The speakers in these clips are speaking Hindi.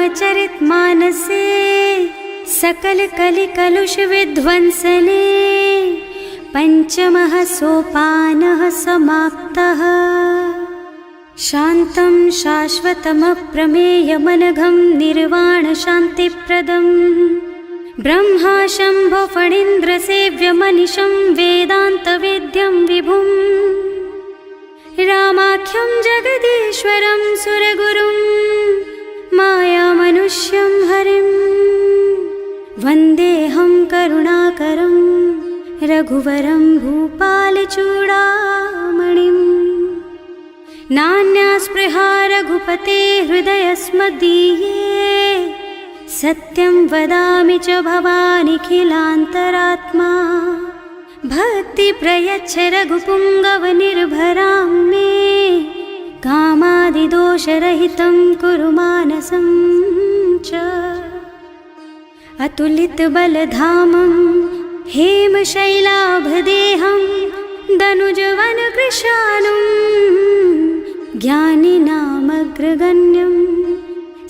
रामचरितमानसे सकल कलि कलुष विध्वंसने पंचमः सोपानः समाप्तः। शान्तं शाश्वतमप्रमेयमनघं निर्वाणशान्तिप्रदम् ब्रह्मा शम्भो फणीन्द्रसेव्यमनिशं वेदान्तवेद्यं विभुम् रामाख्यं जगदीश्वरं सुरगुरुं मायामनुष्यं हरिं वन्देऽहं करुणाकरं रघुवरं भूपालचूडामणिम्। नान्यास्पृहा रघुपते हृदयस्मदीये सत्यं वदामि च भवानिखिलान्तरात्मा। भक्ति प्रयच्छ रघुपुङ्गवनिर्भरां मे कामादिदोषरहितं कुरु मानसं च। अतुलितबलधामं हेमशैलाभदेहं दनुजवनकृशानुं ज्ञानिनामग्रगण्यं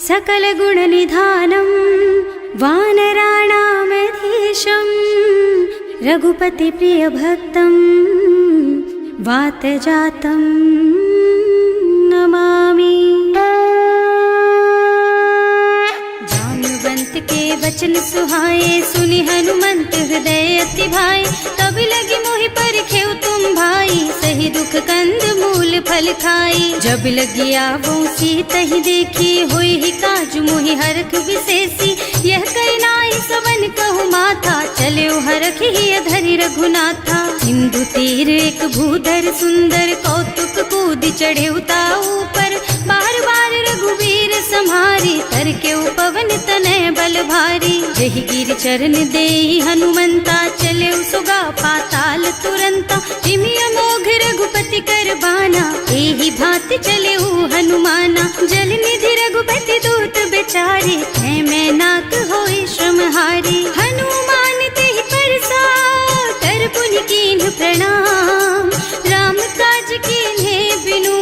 सकलगुणनिधानं वानराणामधीशं रघुपतिप्रियभक्तं वातजातं नमामि। जाम्बवंत के वचन सुहाए सुनि हनुमंत हृदय अति भाए। तब लगी मोहि परखेउ तुम भाई सही दुख कंद मूल फल खाई। जब लगी आवो सीतहि देखी होई ही काजु मोहि हरख विशेषी। यह कई नाई सवन कहु माथा चले हरख ही धरि रघुनाथा। सिंधु तीर एक भूधर सुंदर कौतुक कूद चढ़े उताऊ पर। बार बार रघुवीर सम्हारी तर के पवन तनय बल भारी। जहि गिर चरण देहि हनुमंता चले सुगा पाताल तुरंता। जिमि अमोघ रघुपति कर बाना एहि भांति चले हनुमाना। जल निधि रघुपति दूत बेचारे है मैं नाक होई श्रमहारी। हनुमान तेहि परसा कर पुनि कीन्ह प्रणाम। राम काज कीन्हे बिनु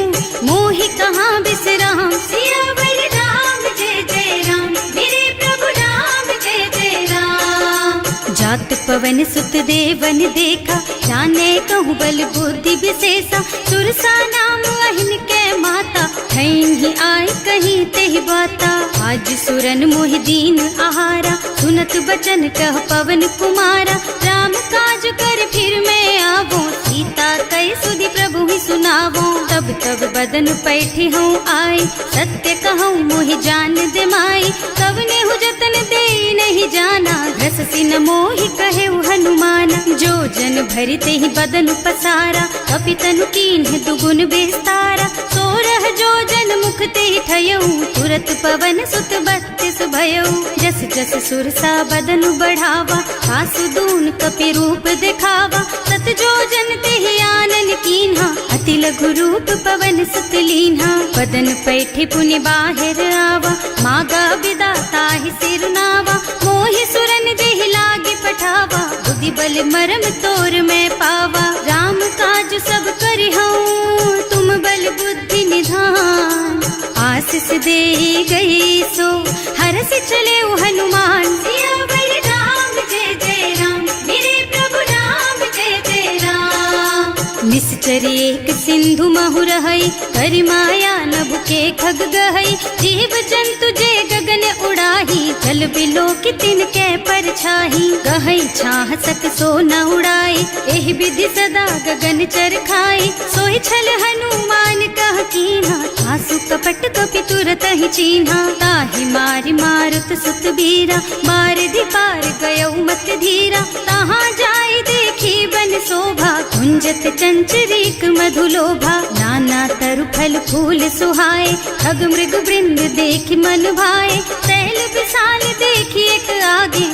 मोहि कहाँ बिसराम। सियावर राम जय जय राम मेरे प्रभु राम जय जय राम। जात पवन सुत देवन देखा जाने कहूँ बल बुद्धि विशेषा। सुरसा नाम अहिन के माता ठैन ही आए कहीं तेहि बाता। आज सुरन मोहि दीन आहारा सुनत बचन कह पवन कुमारा। राम काज कर फिर मैं आवो सीता कई सुधि प्रभु ही सुनावो। तब तब बदन पैठी हूँ आई सत्य कहूँ मोहि जान दे माई। कवने हु जतन दे नहीं जाना रस सिन मोहि कहे हनुमाना। जो जन भरते ही बदन पसारा कपितनु कीन्ह दुगुन बेस्तारा। सोरह जो जन मुख ते ठयऊ तुरत पवन सुत बत्तिस भयऊ। जस जस सुरसा बदन बढ़ावा आसु दून कपि रूप दिखावा। सत जो जन ते आनन कीन्हा अति लघु रूप पवन सुत लीन्हा। बदन पैठे पुनि बाहिर आवा मागा बिदा ताहि सिरनावा। मोहि सुरन जेहि लागे पठावा बुद्धि बल मरम तोर मैं पावा। राम काज सब करिहऊँ तुम बल बुद्धि निधान। आशीष दे गई सो हरस चले हनुमान। सियावर राम जय जय राम मेरे प्रभु राम जय जय राम। निश्चर एक सिंधु महु रहई करि माया नभ के खग गहई। जीव जंतु जे गगन उड़ाही जल बिलो की तिनके परछाही। गहई छाह सक सो न उड़ाई एहि विधि सदा गगन चर खाई। सोई छल हनुमान कह कीन्हा आसु कपट कपि तुरत ही चीन्हा। ताहि मारि मारुत सुत बीरा मार दी पार गयऊ मत धीरा। तहाँ जाई देखी बन शोभा कुंजत चंचरीक मधुलोभा। नाना तरु फल फूल सुहाए खग मृग वृंद देखि मन भाए। तैल विशाल देखी एक आगे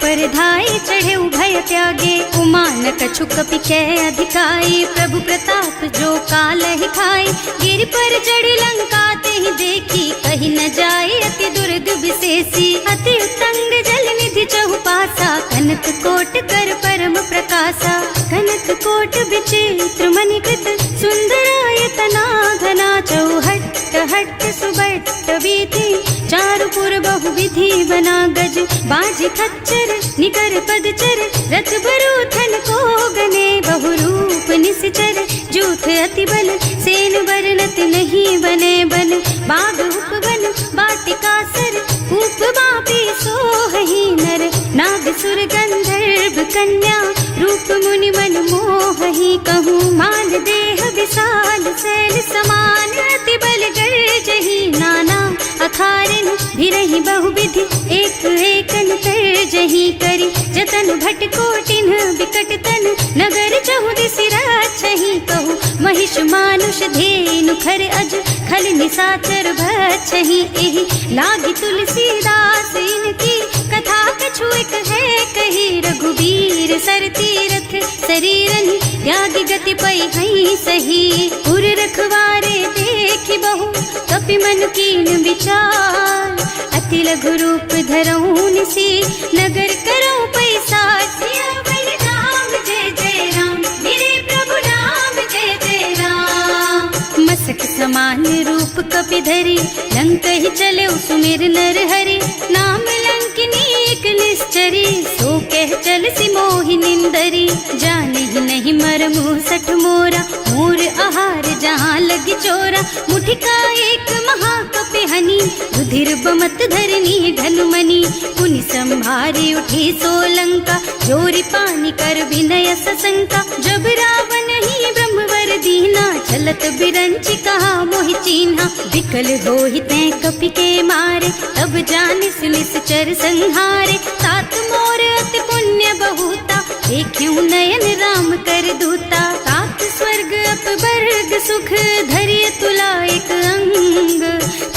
पर धाई चढ़े भय त्यागे। उमान कछु कपि कै अधिकाई प्रभु प्रताप जो काल ही खाई। गिर पर चढ़ी लंका ते ही देखी कहीं न जाए अति दुर्ग विशेषी। अति उत्तंग जल निधि चहुपासा कनक कोट कर परम प्रकाशा। कनक कोट विचित्र मणिकृत सुंदरायतना घना चौहट्ट हट्ट सुबट्ट बीती, चारुपुर बहुविधि बना गज, बाजी खच्चर निकर पदचर, रथ बरूथन को गने, बहुरूप निश्चर जूथ अति बल, सेन बरनत नहीं बने बन, बाग उपवन बाटिका सर, कूप बापी सोहहि नर, नाग सुर गंधर्व कन्या, रूप मुनि मन मोहहि, कहूँ माल देह विशाल शैल समान, अति बल गर्जहि नाना अखारन, भिरहि बहुविधि एक एकन तरजहि करि, जतन भट कोटिन बिकट तन, नगर चहुदिस राछहि, कहूँ महिष मानुष धेनु खर अज, खल निसाचर भक्षहि, एहि लागी तुलसीदास इनकी, कथा कछु एक है कही, रघुबीर सर तीरथ शरीरन, त्यागी गति पै हई सही, पुर रखवारे देखि बहु, कपि मन कीन विचार, अति लघु रूप धरऊं निसी, नगर करऊं पैसार, सियावर राम जय जय राम, मेरे प्रभु राम जय जय राम, मसक समान रूप कपि धरि, लंक ही चले सुमिर नर हरि, नाम लंकिनी एक निश्चरी, सो कह चल सी मोहि निंदरी, जाने ही नहीं मरमु सठ मोरा, मोर आहार जहाँ लगी चोरा, मुठिका एक महाकपि हनी, रुधिर बमत धरनी ढनुमनी, पुनि संभारी उठी सोलंका, जोरी पानी कर विनय सशंका, जब रावण ही ब्रह्मवर दीना, चलत बिरंची कहा मोहि चीन्हा, विकल होहि तै कपि के मारे, तब जानिस निश्चर संहारे, तात मोर अति पुण्य बहुता, देखियो नयन राम कर दूता, तात स्वर्ग अपवर्ग सुख, धरिय तुला एक अंग,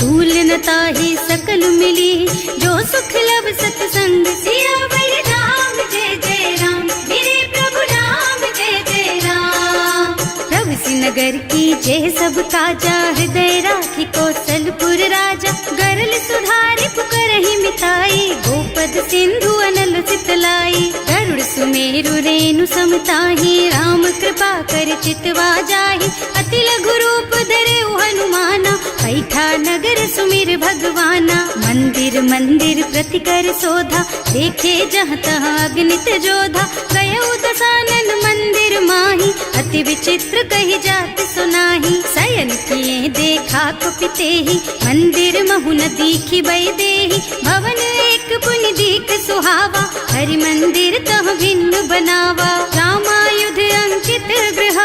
तूल न ताहि सकल मिली, जो सुख लब सतसंग, सियावर राम जय जय राम, मेरे प्रभु राम जय जय राम, प्रभु सी नगर की जय सब काजा, हृदय राखी कौशलपुर राजा, गरल सुधारि पुकारहि मिताई, गोपद सिंधु अनल चितलाई, गरुड़ सुमेरु रेणु समताहि, राम कृपा कर चितवा जाहि, अति लघु रूप धरे हनुमाना, पैठा नगर सुमिर भगवाना, मंदिर मंदिर प्रति कर शोधा, देखे जहाँ तहाँ अगणित जोधा, गयो दसानन मंदिर माही, अति विचित्र कही जात सुनाही, शयन किए देखा कुपितेहि, मंदिर महु न दीखि बै देहि, भवन एक पुनि दीख सुहावा, हरि मंदिर तह भिन्न बनावा, रामायुध अंकित गृह,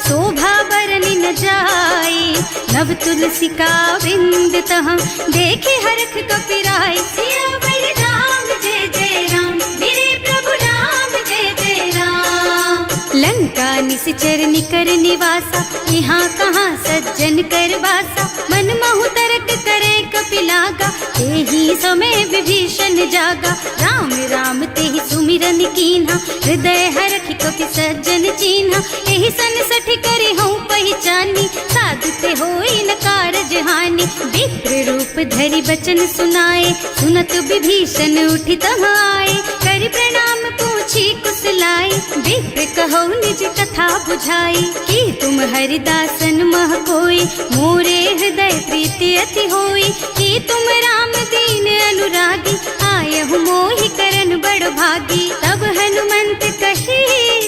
शोभा बरनि न जाई, नव तुलसी का वृंद तह, देखे हरख कपिराई, सियावर राम जय जय राम, मेरे प्रभु राम जय जय राम, लंका निश्चर निकर निवासा, यहाँ कहाँ सज्जन कर वासा, मन महु तरक करे कपिलागा, तेहि समय विभीषण जागा, राम राम तेहि सुमिरन कीन्हा, हृदय हरखि कपि सज्जन चीन्हा, एहि सन सठि करि हूँ पहचानी, साधु ते होई न कारज हानि, विप्र रूप धरि बचन सुनाए, सुनत विभीषण उठि तहाँ आए, करि प्रणाम पूछी कुशलाई, विप्र कहो निज कथा बुझाई, कि तुम हरिदासन मह कोई, मोरे हृदय प्रीति अति होई, कि तुम राम दीन अनुरागी, आयहु मोहि करन बड़ भागी, तब हनुमंत कही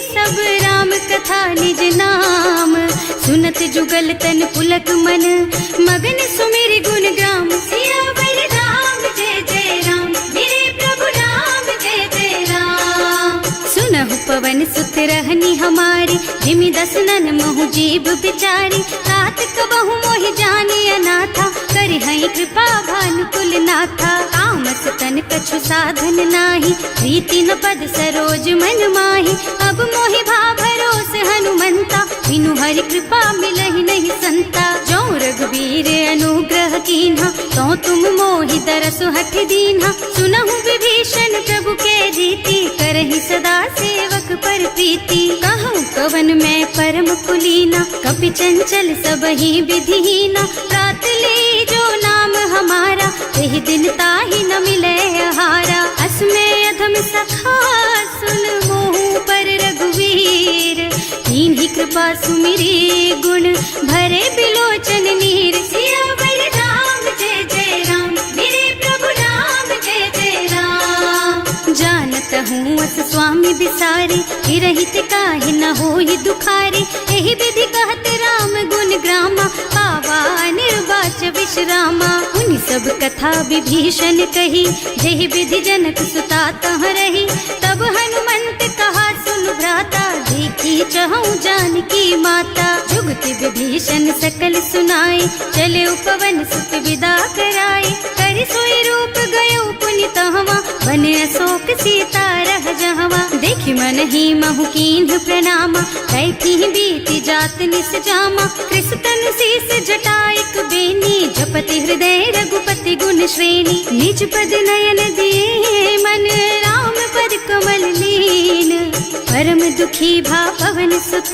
सब राम कथा निज नाम, सुनत जुगल तन पुलक मन, मगन सुमिर गुण ग्राम, सियावर राम जय जय राम, मेरे प्रभु राम जय जय राम, सुनहु पवन सुत रहनी हमारी, जिमि दसनन महु जीव बिचारी, तात कबहु मोहि जानि अनाथा, करि हई कृपा भानुकुल नाथा, तामस तन कछु साधन नाही, प्रीति न पद सरोज मन माही, अब मोहि भा भरोस हनुमंता, बिनु हरि कृपा मिलहि नहीं संता, जो रघुबीर अनुग्रह कीन्हा, तो तुम मोहि दरसु हठ दीन्हा, सुनहु विभीषण प्रभु के रीति, करहि सदा सेवक पर प्रीति, कहूँ कवन मैं परम कुलीना, कपि चंचल सबहि विधिहीना, रात ले जो नाम हमारा, तेहि दिन ताहि न मिले आहारा, असमय अधम सखा सुन मोहु पर रघुवीर, कीन्ही कृपा सुमिरी गुण भरे बिलोचन नीर, सियावर बिसारी, रहित काहे न होई दुखारी। एहि विधि कहत राम गुण ग्रामा, पावा निर्वाच विश्रामा। उन सब कथा विभीषण कही, जेहि विधि जनक सुता तह रही। तब हनुमंत कहा सुन भ्राता, देखी चहु जानकी माता। जुगति विभीषण सकल सुनाए, चले उपवन सुत विदा कराए। करि सोई रूप गयो पुनि तहवा, बन अशोक सीता रह जहवा। देखि मन ही महु कीन्ह प्रणामा, कैथी बीति जात निस जामा। कृष्ण शीस जटाइक बेनी, जपति हृदय रघुपति गुण श्रेणी। निज पद नयन दिए मन, राम पद कमल लीन। परम दुखी भा पवन सुत,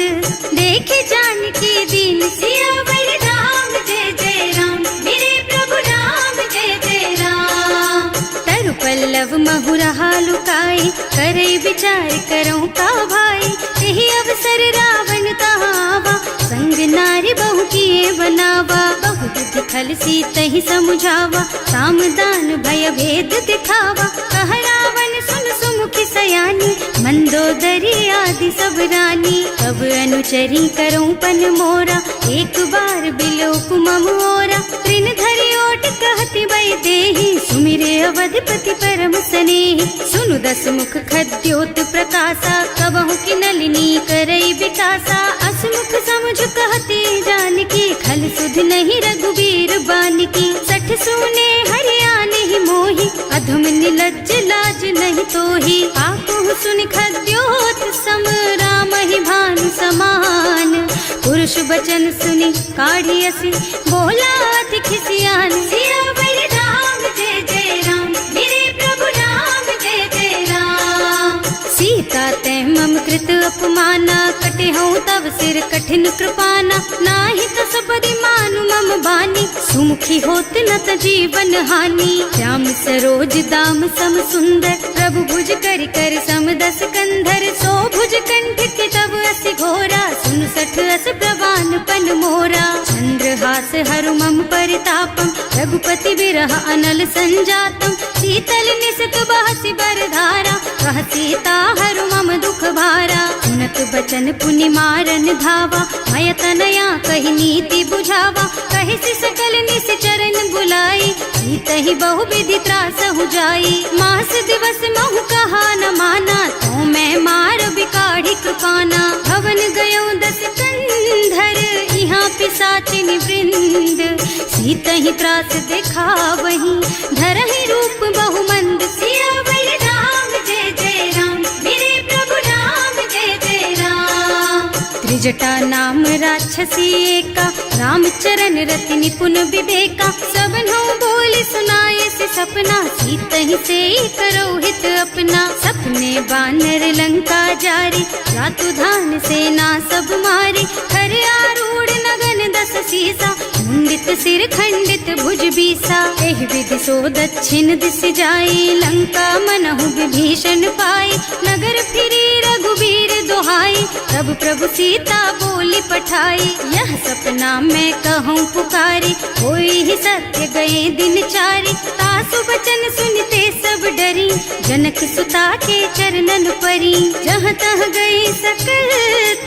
देखे जानकी दीन। सियावर राम जय जय राम, मेरे प्रभु राम जय जय राम। तरु पल्लव महु रहा लुकाई, करई विचार करऊं का भाई। यही अवसर रावण तहावा, संग नारी बहु किए बनावा। बहु बुद्धि खल सीतहि समुझावा, साम दान भय भेद दिखावा। कह रावण सुन सुमुखी सयानी, मंदोदरी आदि सब रानी। अब अनुचरी करऊं पन मोरा, एक बार बिलोक मम ओरा। तृण धरि ओट कहति भय देहि, सुमिरे अवधपति परम स्नेहि। सुनु दस मुख खद्योत प्रकाशा, कबहु की नलिनी करई विकासा। असमुख समझ कहती जानकी, खल सुध नहीं रघुबीर बानकी। सठ सूने हरियाणा ही मोही, अधम निलज्ज लाज नहीं तोही। आपहु सुन खद्योत सम, राम ही भानु समान। पुरुष बचन सुनि काढ़ियसि, बोला अति खिसियान। सियावर राम जय जय राम, मेरे प्रभु राम जय जय राम। सीता तै मम कृत अपमाना, कटे हूँ तब सिर कठिन कृपाना। नाही तो सबरि मानु मम बानी, सुमुखी होत न त जीवन हानि। श्याम सरोज दाम सम सुंदर, प्रभु भुज कर कर सम दस कंधर। सो भुज कंठ के तब अस घोरा, सुन सठ अस प्रवान पन मोरा। चंद्रहास हरु मम परितापम, रघुपति विरह अनल संजातम। शीतल निसित बहसि बरधारा, कह सीता हरु मम दुख भारा। सुनत बचन पुनि मारन धावा, मय तनया कहि नीति बुझावा। कहि सकल निस चरण बुलाई, सीतहि बहु विधि त्रास हो जाई। मास दिवस महु कहा न माना, तो मैं मार बिकाढ़ी कृपाना। भवन गयो दस कंधर, यहाँ पिशाचिनी वृंद। सीतहि त्रास देखा वही, धरहि रूप बहु मंद। सियावर राम जय जय राम, मेरे प्रभु राम जय जय राम। त्रिजटा नाम राक्षसी एका, राम चरण रति निपुण विवेका। सबनो बोल सुनाए से सपना, सीतहि से करो हित अपना। सपने बानर लंका जारी, रातु धान सेना सब मारी। खर आरूढ़ नगन दस सीसा, मुंडित सिर खंडित भुज बीसा। एहि विधि सो दक्षिण दिस जाई, लंका मनहु विभीषण पाई। नगर फिरी रघुबीर दुहाई, तब प्रभु सीता बोली पठाई। यह सपना मैं कहूँ पुकारी, होई ही सत्य गए दिन चारी। तासु बचन सुनते सब डरी, जनक सुता के चरणन परी। जहाँ तह गई सकल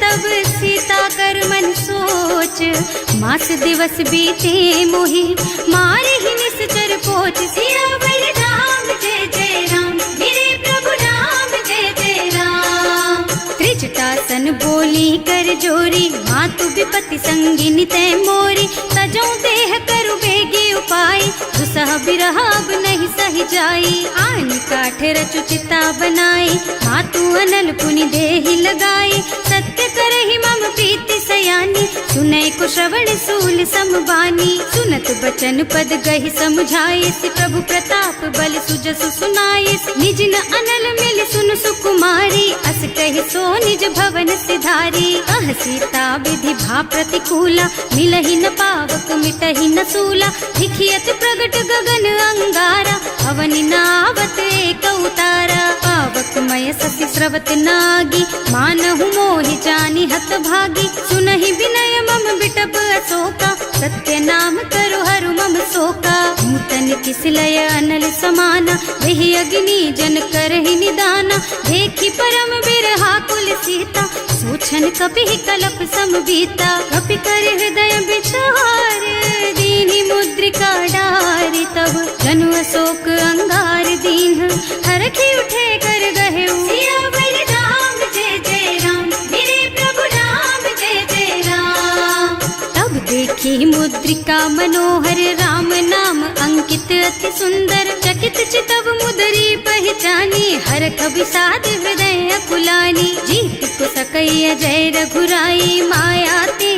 तब सीता कर मन सोच। मास दिवस बीते मोहि, मारे ही निश्चर पोच। सियावर राम जय जय राम, मेरे प्रभु राम जय जय राम। त्रिजटासन बोली कर जोरी, मातु विपति संगिनी तै मोरी। तजो देह करु बेगी उपाय, दुसह बिरह अब नहीं सही जाई। आन काठ रचु चिता बनाई, मातु अनल पुनि देहि लगाई। सत्य करहि मम प्रीति सयानी, सुनै को श्रवण सूल समबानी। सुनत बचन पद गहि समझाइस, प्रभु प्रताप बल सुजसु सुनाइस। निज न अनल मिल सुन सुकुमारी, अस कहि सो निज भवन सिधारी। कह सीता विधि भा प्रतिकूला, मिलहि न पावक मिटहि न सूला। लिखियत प्रगट गगन अंगारा, अवनि नावत एक उतारा। पावक मय ससि स्रवत नागी, मानहु मोहि जानि हत भागी। सुनहि विनय मम बिटप अशोका, सत्य नाम करु हरु मम शोका। नूतन की विसलय अनल समाना, वही अग्नि जन करहि निदाना, देखी परम बिरहा कुल सीता, सोचन कपि कलप सम बीता, कपि कर हृदय विचार, दीनी मुद्रिका डारि तब, जनु अशोक अंगार दीन, हरखि उठे कर गहे सियावर राम जय जय राम, मेरे प्रभु राम जय जय राम। तब देखी मुद्रिका मनोहर, राम नाम अंकित अति सुंदर, चकित चितव मुदरी पहचानी, हरख विषाद हृदय अकुलानी, जीत को सकैया जय रघुराई, माया ते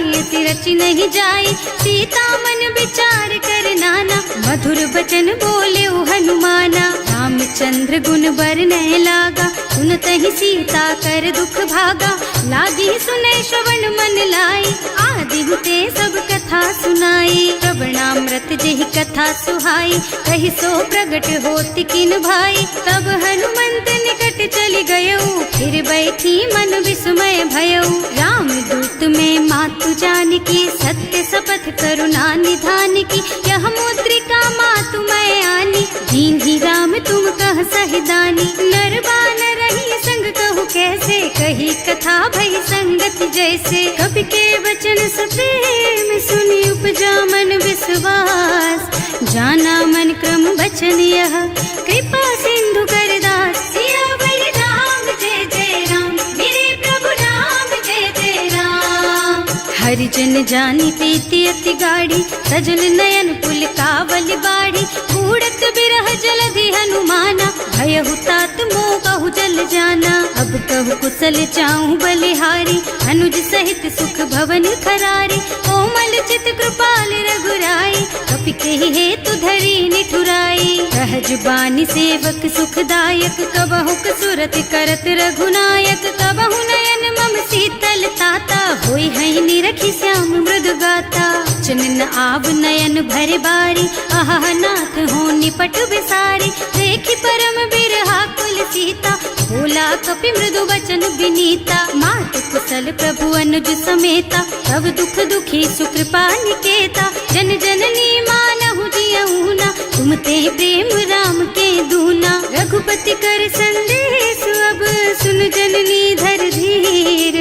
रचि नहीं जाई, सीता मन विचार कर नाना, मधुर बचन बोले हनुमाना, रामचंद्र गुण बरनय लागा, सुनत ही सीता कर दुख भागा, लागी सुने श्रवण मन लाई, आदि हुते सब कथा सुनाई, श्रवणामृत जेहि कथा सुहाई, कहि सो प्रगट होति किन भाई, तब हनुमंत निकट चली गयऊ, फिर बैठी मन विस्मय भयऊ, राम दूत में मातु जानकी, सत्य शपथ करुणा निधान की, यह मुद्रिका मातु मैं आनी, दीन ही राम तुम कह सहिदानी, नर बानर रही संग कहु कैसे, कही कथा भई संगत जैसे, कवि के वचन सप्रेम सुनी उपजा मन विश्वास, जाना मन क्रम वचन यह, कृपा सिंधु कर दास, सियावर राम जय जय राम, मेरे प्रभु राम जय जय राम। हरिजन जानी प्रीति अति गाढ़ी, सजल नयन पुल कावल बाढ़ी, कूड़त बिरह जलधि हनुमाना, भयहु तात मोह कहु जल जाना, अब कहु कुशल चाहूं बलिहारी, अनुज सहित सुख भवन खरारी, कोमल चित कृपाल रघुराई, कपि कहि हेतु धरी निठुराई, सहज बानी सेवक सुखदायक, कबहु कसुरत करत रघुनायक, कबहु नयन मम शीतल ताता, होई है निरखी श्याम मृदु गाता, चनन आव नयन भर बारी, आहा नाथ हो निपट विसारी, देखी परम बिरहा कुल सीता, बोला कपि मृदु वचन विनीता, मात कुशल प्रभु अनुज समेता, तब दुख दुखी सुकृपा निकेता, जन जननी मानहु जियऊना, तुम ते प्रेम राम के दूना, रघुपति कर संदेश अब सुन जननी धर धीर,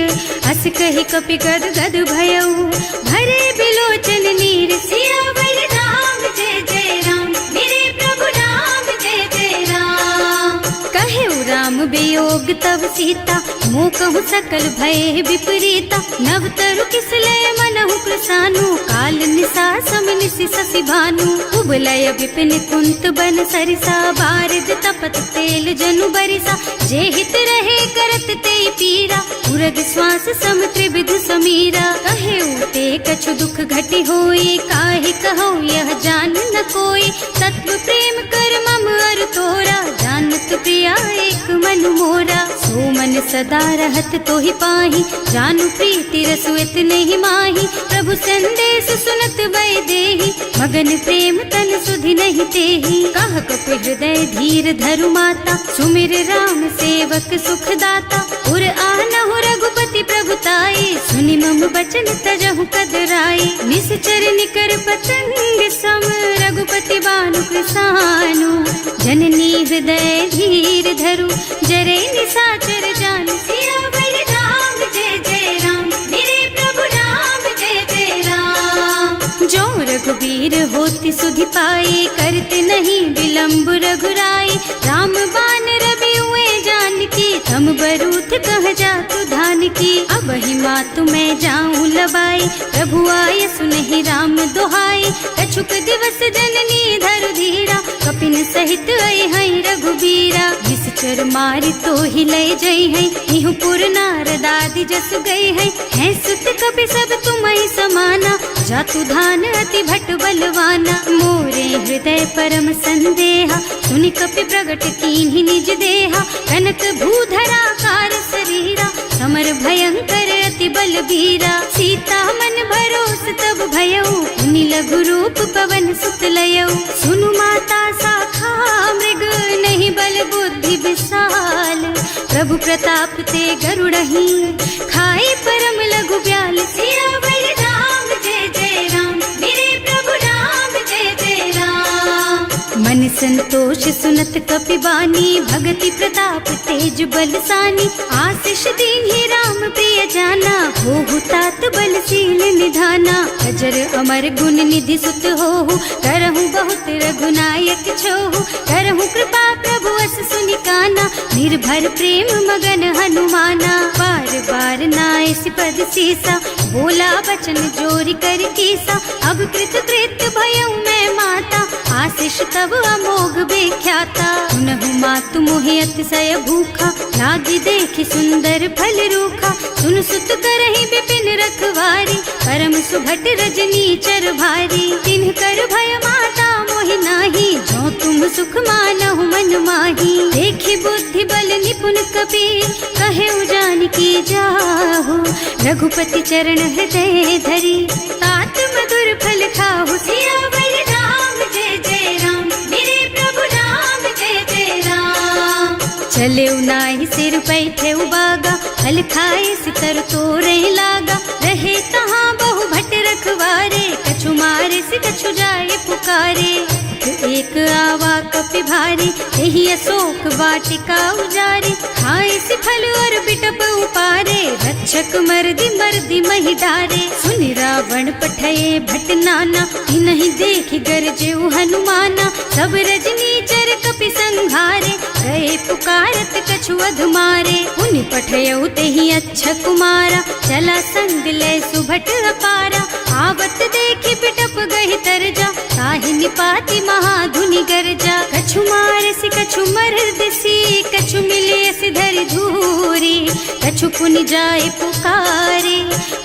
हस कहि कपि गद गद भयऊ, भरे बिलोचन नीर, सियावर राम जय जय राम, मेरे प्रभु राम जय जय राम। कहेउ राम वियोग तब सीता, मोह कहु सकल भय विपरीता, नव तरु किसलय मनहु कृसानु, काल निसा सम निसि शशि भानु, उबलय विपिन कुंत बन सरिसा, बारिद तपत तेल जनु बरिसा, जे हित रहे करत ते पीरा, उरग श्वास सम त्रिविध समीरा, कहेउ ते कछु दुख घटी होई, काहि कहौ यह जान न कोई, तत्व प्रेम कर मम अर तोरा, जानत प्रिया एक मन मोरा, सो मन सदा रहत तोहि पाहि, जानु प्रीति रसु इतने ही माही, प्रभु संदेश सुनत वै देहि, मगन प्रेम तन सुधि नहीं तेहि, कह कपि हृदय धीर धरु माता, सुमिर राम सेवक सुख दाता, उर आनहु रघुपति प्रभुताई, सुनि मम बचन तजहु कदराई, निश्चर निकर पतंग सम, रघुपति बानु कृसानु, जननी हृदय धीर धरु, जरे निशाचर जान, सियावर राम जय जय राम, मेरे प्रभु राम जय जय राम। जो रघुबीर होति सुधि पाई, करते नहीं विलंब रघुराई, राम बान रवि हुए जानकी, थम बरूथ कह जातु धान की, अब ही मातु मैं जाऊं लबाई, प्रभु आय सुनहि राम दोहाई, कछुक दिवस जननी धरु धीरा, कपिन सहित आई है रघुबीरा, निश्चर मारि तो ही लय जई है, इहु पुर नारद आदि जस गई है सुत कपि सब तुम्हि समाना, जातु धान अति भट बलवाना, मोरे हृदय परम संदेहा, सुनि कपि प्रगट कीन्हि निज देहा, कनक भूधरा कार शरीरा, समर भयंकर अति बलबीरा, सीता मन भरोस तब भयऊ, मुनि लघु रूप पवन सुत लयऊ, सुनु माता शाखा मृग नहीं बल बुद्धि विशाल, प्रभु प्रताप ते गरुड़हि, खाई परम लघु ब्याल, सियावर राम जय जय राम, मेरे प्रभु राम जय जय राम। संतोष सुनत कपिबानी, भगति प्रताप तेज बलसानी। आशीष दीन्हि राम प्रिय जाना, होहु तात बलशील निधाना। अजर अमर गुण निधि सुत होहु, करहु बहुत रघुनायक छोहु। करहु कृपा प्रभु अस सुनि काना, निर्भर प्रेम मगन हनुमाना। बार बार नाइस पद सीसा, बोला बचन जोरि कर कीसा। अब कृत कृत्य भयउ मैं माता, आशीष तब अमोघ बेख्याता। सुनहु मातु मोहि अतिशय भूखा, लागी देखि सुंदर फल रूखा। सुन सुत करहि विपिन रखवारी, परम सुभट रजनी चर भारी। तिन्ह कर भय माता मोहि नाही, जो तुम सुख मानहु मन माही। देखि बुद्धि बल निपुण कबीर, कहे जानकी जाहु। रघुपति चरण हृदय धरी, तात मधुर फल खाहु। सियावर राम जय जय राम, मेरे प्रभु राम जय जय राम। चले नाहि सिर पैठे बागा, फल खाए सितर तोरे लागा। रहे तहाँ बहु भट रखवारे, कछु मारे से कछु जाए पुकारे। एक आवा कपि भारी, यही अशोक वाटिका उजारी। खाए से फल और बिटप उपारे, रक्षक मर्दी मर्दी महि डारे। सुनि रावण पठये भट नाना, तिन्हि देखि गरजेउ हनुमाना। सब रजनी चर कपि संघारे, गए पुकारत कछु अधमारे। उनि पठयउ तेहि अच्छा कुमारा, चला संग ले सुभट अपारा। आवत देखि बिटप गहि तरजा, ताहि निपाति महाधुनि गरजा। कछु मारसि कछु मरदसी, कछु मिलियसि धरि धूरी। कछु पुनि जाए पुकारे,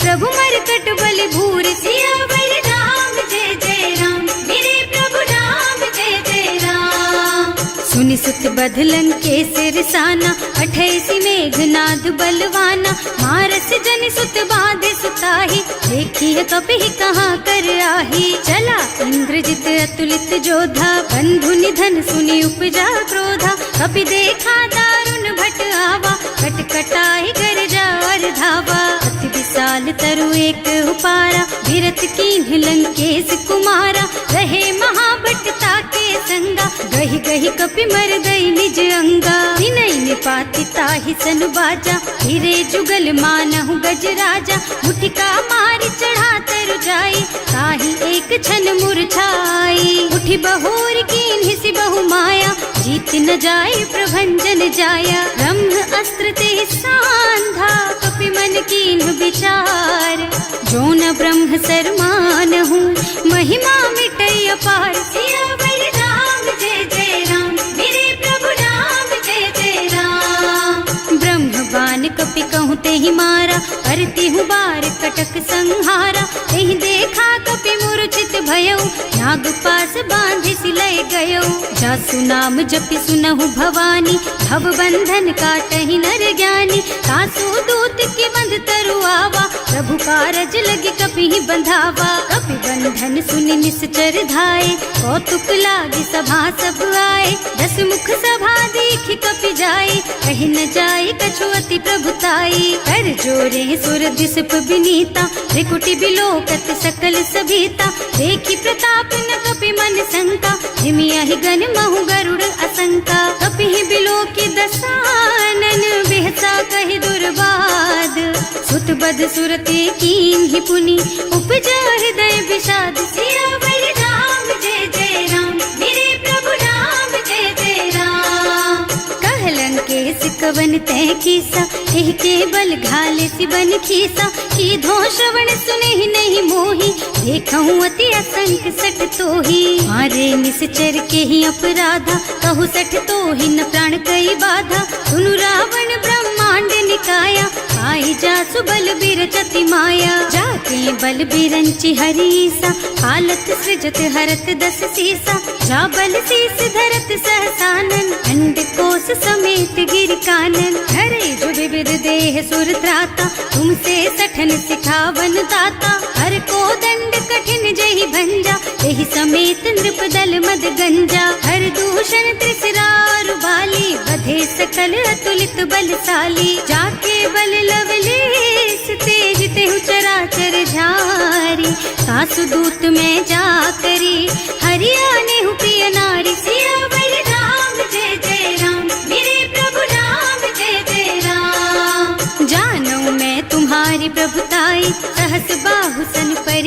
प्रभु मरकट बल भूरि। सियावर राम जय जय राम, मेरे प्रभु राम जय जय राम। सुनि सुत बधलन के सिरसाना, 28 मेघनाद बलवाना। मारस जन सुत बाधे सुताही, देखिए कपि कहाँ कर आही। चला इंद्रजित अतुलित जोधा, बंधु निधन सुनि उपजा क्रोधा। कपि देखा दारुण भट आवा, कटकटाई गरजा और धावा। अति विशाल तरु एक उपारा, विरत कीन्ह लंकेश कुमारा। रहे महाभट ताके संगा, गहि गहि कपि मर गई निज अंगा। विनय निपाति ताहि सन बाजा, हिरे जुगल मानहु गज राजा। मुठिका मारि चढ़ा तरु जाई, ताहि एक छन मुरझाई। उठि बहोर कीन्हि सि बहु माया, जीत न जाय प्रभंजन जाया। ब्रह्म अस्त्र तेहि सांधा, कपि मन कीन्ह विचार। जो न ब्रह्म सर मानहु, महिमा मिटै अपार। सियावर राम जय जय राम, मेरे प्रभु राम जय जय राम। ब्रह्म बान कपि कहूँ तेहि मारा, करती हूँ बार कटक संहारा। तेहि देखा कपि मूर्छित भयउ, नाग पास बांधि सिलय गयउ। जासु नाम जपि सुनहु भवानी, भव बंधन काटहि नर ज्ञानी। तासु दूत के बंध तरु आवा, प्रभु कारज लगे कपि ही बंधावा। कपि बंधन सुनि निश्चर धाये, कौतुक लागी सभा सब आए। 10 मुख सभा देखि कपि जाए, कहि न जाए कछु अति प्रभुताई। कर जोरे सुर दिसप विनीता, त्रिकुटि बिलोकत सकल सभीता। देखि प्रताप न कपि मन शंका, हिमियाहि गन महु गरुड़ असंका। कपि ही बिलोकि दसानन, बिहसा कहि दुर्बाद। सुत बद सुरते कीन्हि पुनि, उपजा हृदय विषाद। सियावर राम जय जय राम, मेरे प्रभु राम जय जय राम। कहलन केस कवन तै कीसा, एहि के बल घाले सि बन खीसा। कीधो श्रवण सुनहि नहीं मोहि, देखहु अति असंख सठ तोहि। मारे निश्चर के ही अपराधा, कहु सठ तोहि न प्राण कई बाधा। सुनु रावण ब्रह्मांड निकाया, पाई जासु बल बिरचति माया। जाके बल बिरंचि हरीसा, हालत सृजत हरत 10 सीसा। जा बल शीस धरत सहसानन, अंड कोस समेत गिर कानन। हरे जो विविध देह सुर त्राता, तुमसे सठन सिखावन दाता। हर को दंड कठिन जहि भंजा, यही समेत नृप दल मद गंजा। हर दूषण त्रिसरारु बाली, बधे सकल अतुलित बलशाली। जाके बल लवलेस तेज तेहु चराचर झारी। सासु दूत में जा करी, हरियाणे हु प्रिय नारी। सियावर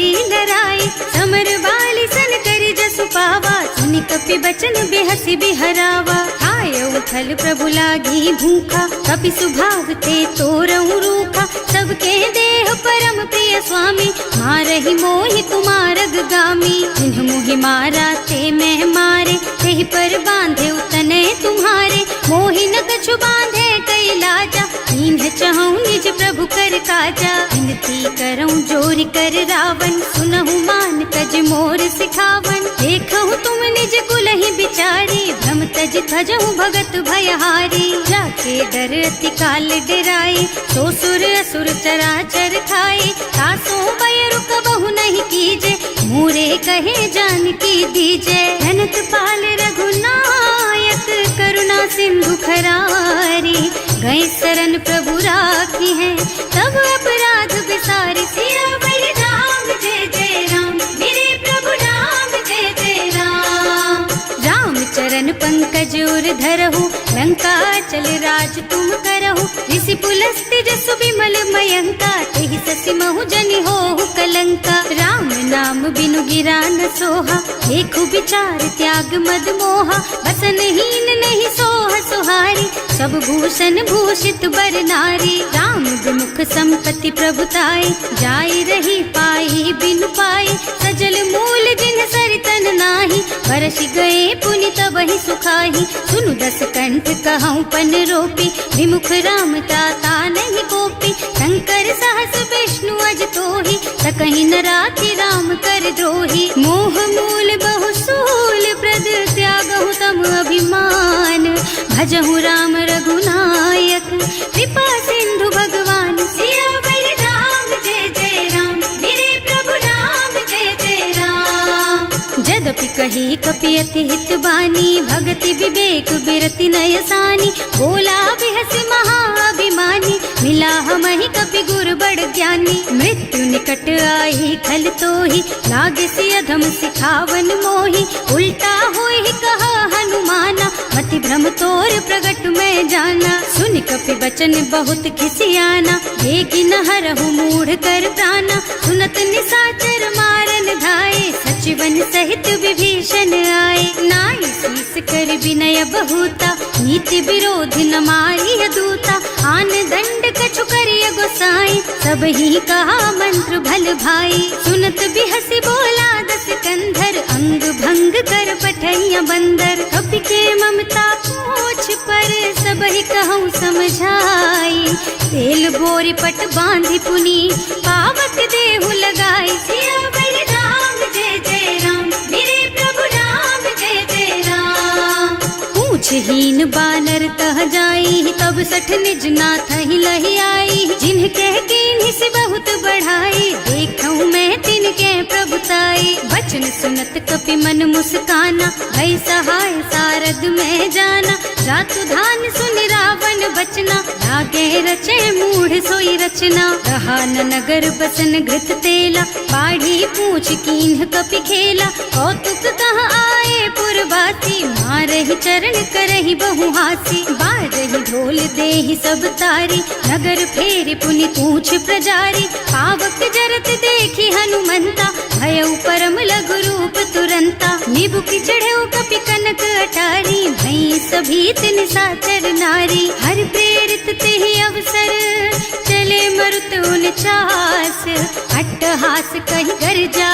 बलि डराए। समर बाली सन करि जसु पावा, सुनि कपि बचन बेहसि बिहरावा। आय उथल प्रभु लागी भूखा, कपि सुभाव ते तोरऊ रूखा। सबके देह परम प्रिय स्वामी, मारहि मोहि तुमारग गामी। जिन्ह मोहि मारा ते मैं मारे, तेहि पर बांधे उतने तुम्हारे। मोहि न कछु बांधे कई लाजा, इन्ह चहु निज प्रभु कर काजा। विनती करऊं जोरि कर रावण, सुनहु मान तज मोर सिखावन। देखहु तुम निज कुलहि बिचारी, भ्रम तज भजहु भगत भयहारी। जाके डर अति काल डराए, सो सुर असुर चराचर खाए। तासो भय रुक बहु नहीं कीजे, मोरे कहे जानकी दीजे। धनत पाल रघुनायक, करुणा सिंधु खरारी। गए शरण प्रभु राखी है, तब अपराध बिसारी। सियावर राम जय जय राम, मेरे प्रभु राम जय जय राम। राम चरण पंकज उर धरहु, लंका चल राज तुम करहु। ऋषि पुलस्त्य जसु विमल मयंका, तेहि ससि महु जनि होहु कलंका। राम नाम बिनु गिरा न सोहा, देखु विचार त्याग मद मोहा। बसनहीन नहीं सोह सुहारी, सब भूषण भूषित बर नारी। राम विमुख संपत्ति प्रभुताई, जाई रही पाई बिनु पाई। सजल मूल जिन सरितन नाही, बरसि गए पुनि तबहि सुखाही। सुनु दस कंठ कहऊँ पन रोपी, विमुख राम ताता नहीं कोपी। शंकर सहस विष्णु अज तोहि, सकहि न राखि राम कर द्रोही। मोह मूल बहु सूल प्रद, त्यागहु तम अभिमान। भजहु राम रघुनायक, कृपा सिंधु भगवान। सियावर राम जय जय राम, मेरे प्रभु राम जय जय राम। जदपि कही कपि अति हित बानी, भगति विवेक बिरति नय सानी। बोला बिहसि महाअभिमानी, मिला हमहि कपि गुर बड़ ज्ञानी। मृत्यु निकट आई खल तोहि, लागे सि अधम सिखावन मोहि। उल्टा होई कहा हनुमाना, मति भ्रम तोर प्रगट में जाना। सुनि कपि बचन बहुत खिसियाना, देगी न हरहु मूढ़ कर प्राणा। सुनत निशाचर मारन धाये, सचिवन सहित विभीषण आए। नाई शीस कर विनय बहुता, नीति विरोध न मारिय दूता। आन दंड कछु करिय गोसाई, सब ही कहा मंत्र भल भाई। सुनत बिहसि बोला दस कंधर, अंग भंग कर पठैया बंदर। कपि के ममता पूछ पर, सब ही कहूँ समझाई। तेल बोरी पट बांधि पुनी, पावक देहु लगाई। सियावर राम जय जय राम, मेरे प्रभु राम जय जय राम। पूछहीन बानर तह जाई, तब सठ निज नाथ ही लही आई। जिन्ह कह कीन्हि सि बहुत बढ़ाई, देखऊँ मैं तिनके प्रभुताई। वचन सुनत कपि मन मुस्काना, भई सहाय सारद में जाना। जातु धान सुनि रावण बचना, लागे रचे मूढ़ सोई रचना। रहा न नगर बसन घृत तेला, बाढ़ी पूछ कीन्ह कपि खेला। कौतुक कह आए पुरवासी, मारहि चरण करहि बहु हासी। बाजहि ढोल देहि सब तारी, नगर फेरि पुनि पूछ प्रजारी। पावक जरत देखि हनुमंता, भयउ परम लघु रूप तुरंता। निबुकि चढ़ऊ कपि कनक अटारी, भई सभीत निशाचर नारी। हर प्रेरित तेहि अवसर, चले मरुत उनचास। अट्टहास कहि गर्जा,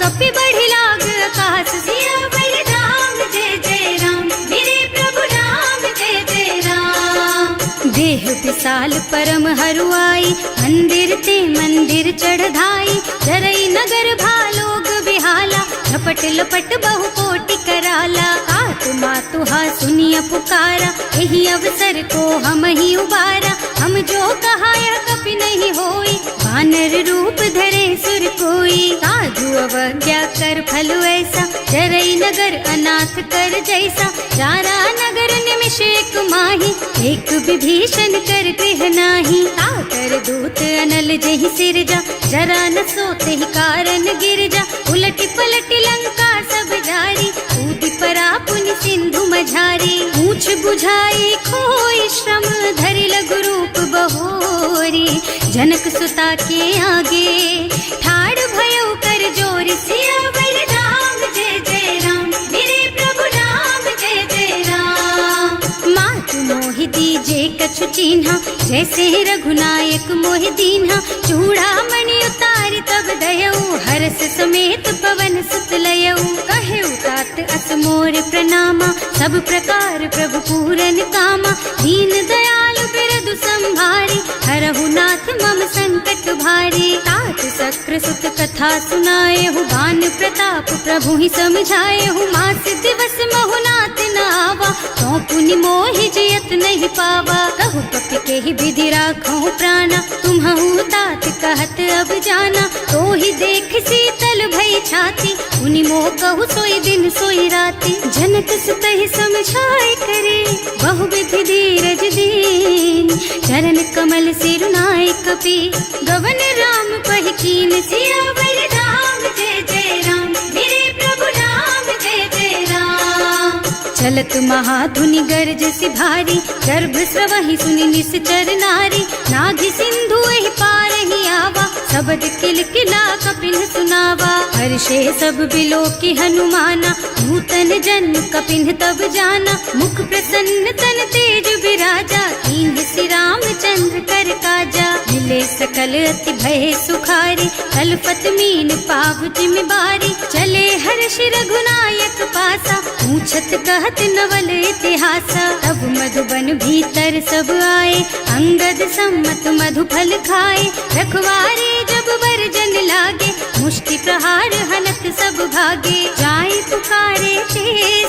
कपि बढ़ि लाग आकाश। सियावर राम जय जय राम, मेरे प्रभु राम जय जय राम। देह विशाल परम हरुआई, मंदिर ते मंदिर चढ़धाई। जरई नगर भालोग बिहाला, झपट लपट बहु कोटि कराला। आत्मा तुहा सुनिय पुकारा, यही अवसर को हम ही उबारा। हम जो कहा यह कपि नहीं होई, वानर रूप धरे सुर कोई। साधु अवज्ञा कर फल ऐसा, जरई नगर अनाथ कर जैसा। जारा नगर निमिष एक माही, एक विभीषण कर गृह नाही। ताकर दूत अनल जहि सिरजा, जरा न सोते ही कारण गिरजा। उलटी पलटी लंका सब जारी, कूदि परा पुनि सिंधु मझारी। पूछ बुझाई खोई श्रम, धरि लघु रूप बहोरी। जनक सुता के आगे ठाड़ भयो कर जोर सियावर राम जय जय राम, मेरे प्रभु राम जय जय राम। मात मोहि दीजे कछु चिन्हा, जैसे रघुनायक मोहि दीन्हा। चूड़ामणि उतारि तब दयऊ, हर्ष समेत पवन सुत लयऊ। कहे तात अस मोर प्रणामा, सब प्रकार प्रभु पूरन कामा। दीन दयालु बिरदु संभारी, हरहु नाथ मम संकट भारी। तात सक्र सुत कथा सुनाए हूँ, बान प्रताप प्रभु ही समझाए हूँ। मास दिवस महु नाथ न आवा, तो पुनि मोहि जियत नहीं पावा। कहु पपि के ही विधि राखो प्राणा, तुम्हु तात कहत अब जाना। तो ही देख शीतल भई छाती, उनि मोह कहु सोई दिन सोई राती। जनक सुतहि समझाए करे, बहु विधि धीरज दीन। चरण कमल सिरुनाए कपि, गवन राम पहि कीन। सियावर राम जय जय राम, मेरे प्रभु राम जय जय राम। चलत महाधुनि गर्ज सि भारी, गर्भ स्रवहि सुनि निश्चर नारी। नाभि सिंधु एहि पार ही आवा, सबद किल किला कपिन सुनावा। हर्षे सब बिलो की हनुमाना, नूतन जन्म कपिन तब जाना। मुख प्रसन्न तन तेज विराजा, कीन्ह सि रामचंद्र कर काजा। मिले सकल अति भय सुखारी, कलपत मीन पाव जिम बारी। चले हर्ष रघुनायक पासा, पूछत कहत नवल इतिहासा। तब मधुबन भीतर सब आए, अंगद सम्मत मधु फल खाए। रखवारे जब बरजन लागे, मुष्टि प्रहार हनक सब भागे। जाय पुकारे ते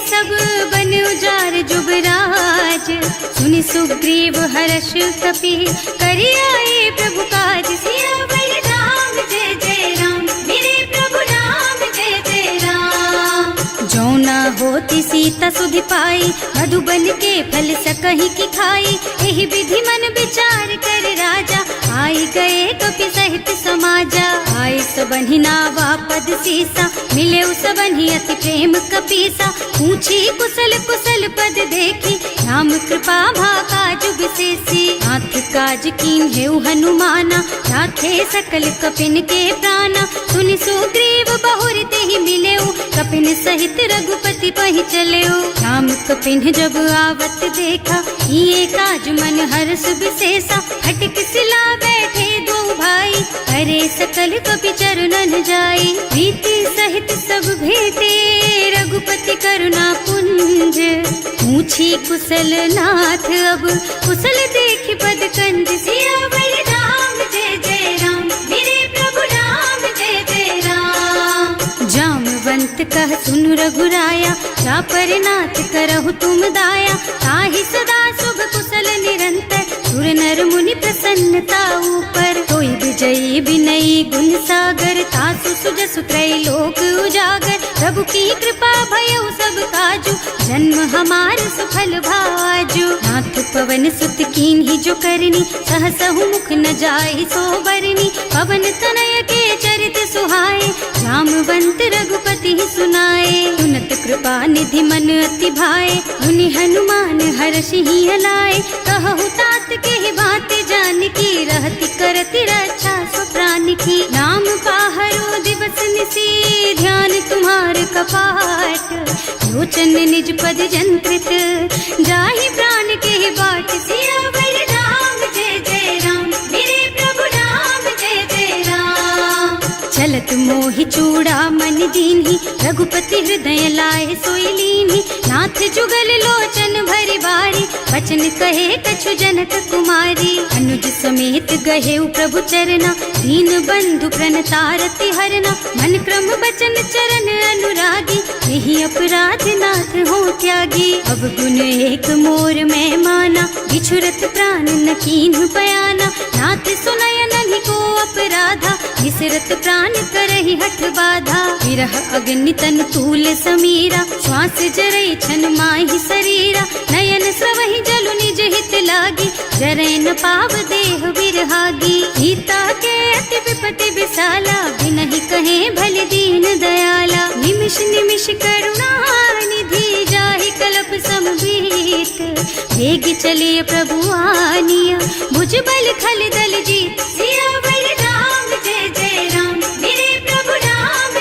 सब बन उजार जुबराज। सुनि सुग्रीव हर्ष कपि, करि आए प्रभु काज। सियावर राम जय जय राम, मेरे प्रभु राम जय जय राम। जो न होती सीता सुधि पाई, मधुबन के फल सकहि की खाई। एहि विधि मन विचार कर राजा, आई गए कपि सहित समाजा। आए सबहि नावा पद सीसा, मिले सबहि अति प्रेम कपीसा। पूछी कुशल कुशल पद देखी, राम कृपा भाकाजु विशेषी। नाथ काज कीन्हेउ हनुमाना, राखे सकल कपिन के प्राणा। सुनि सुग्रीव बहुर तेहि मिलेउ, कपिन सहित रघुपति पहि चलेउ। राम कपिन जब आवत देखा, ये काज मन हर्ष विशेषा। हटिक सिला बैठे दो भाई, करे सकल कपि चरणन जाई। प्रीति सहित सब भेटे, रघुपति करुणा पुंज। पूछी कुशल नाथ अब, कुशल देख पद कंज। सियावर राम जय जय राम, मेरे प्रभु राम जय जय राम। जामवंत कह सुनु रघुराया, चापर नाथ करहु तुम दाया। ताहि सदा शुभ कुशल निरंतर, सुर नर मुनि प्रसन्नता ऊपर। कोई विजयी विनयी गुण सागर, तासु सुजसु त्रैलोक उजागर। प्रभु की कृपा भयउ सब काजू, जन्म हमार सफल भाजू। नाथ पवन सुत कीन्ही जो करनी, सहसहु मुख न जाहि सो बरनी। पवन तनय के चरित सुहाए, जामवंत रघुपति सुनाए। सुनत कृपा निधि मन अति भाए, मुनि हनुमान हर्षि हलाए। कहु तात के बात जानकी, रहति करति रक्षा सो प्राण की। नाम पाहरो दिवस निसी, ध्यान तुम्हार कपाट। लोचन निज पद जंत्रित, जाहि प्राण के बाट। सियावर राम जय जय राम, मेरे प्रभु राम जय जय राम। चलत मोहि चूड़ा मन दीन्ही, रघुपति हृदय लाए सोई लीन्ही। नाथ जुगल लोचन भरि बारी, बचन कहे कछु जनक कुमारी। अनुज समेत गहेउ प्रभु चरना, दीन बंधु प्रणतारति हरना। मन क्रम बचन चरण अनुरागी, यही अपराध नाथ हो त्यागी। अब गुण एक मोर में माना, बिछुरत प्राण न कीन्ह बयाना। नाथ सुनय नहीं को अपराधा, विसरत प्राण करहि हठ बाधा। विरह अग्नि तन तूल समीरा, श्वास जरई छन माहि शरीरा। नयन स्रवहि जलु निज हित लागी, जरै न पाव देह बिरहागी। सीता के अति विपति विशाला, बिनहि कहे भल दीन दयाला। निमिष निमिष करुणा निधि, जाहि कलप समबीत। वेग चलिए प्रभु आनिया, भुज बल खल दल जीत। सियावर राम जय जय राम, मेरे प्रभु राम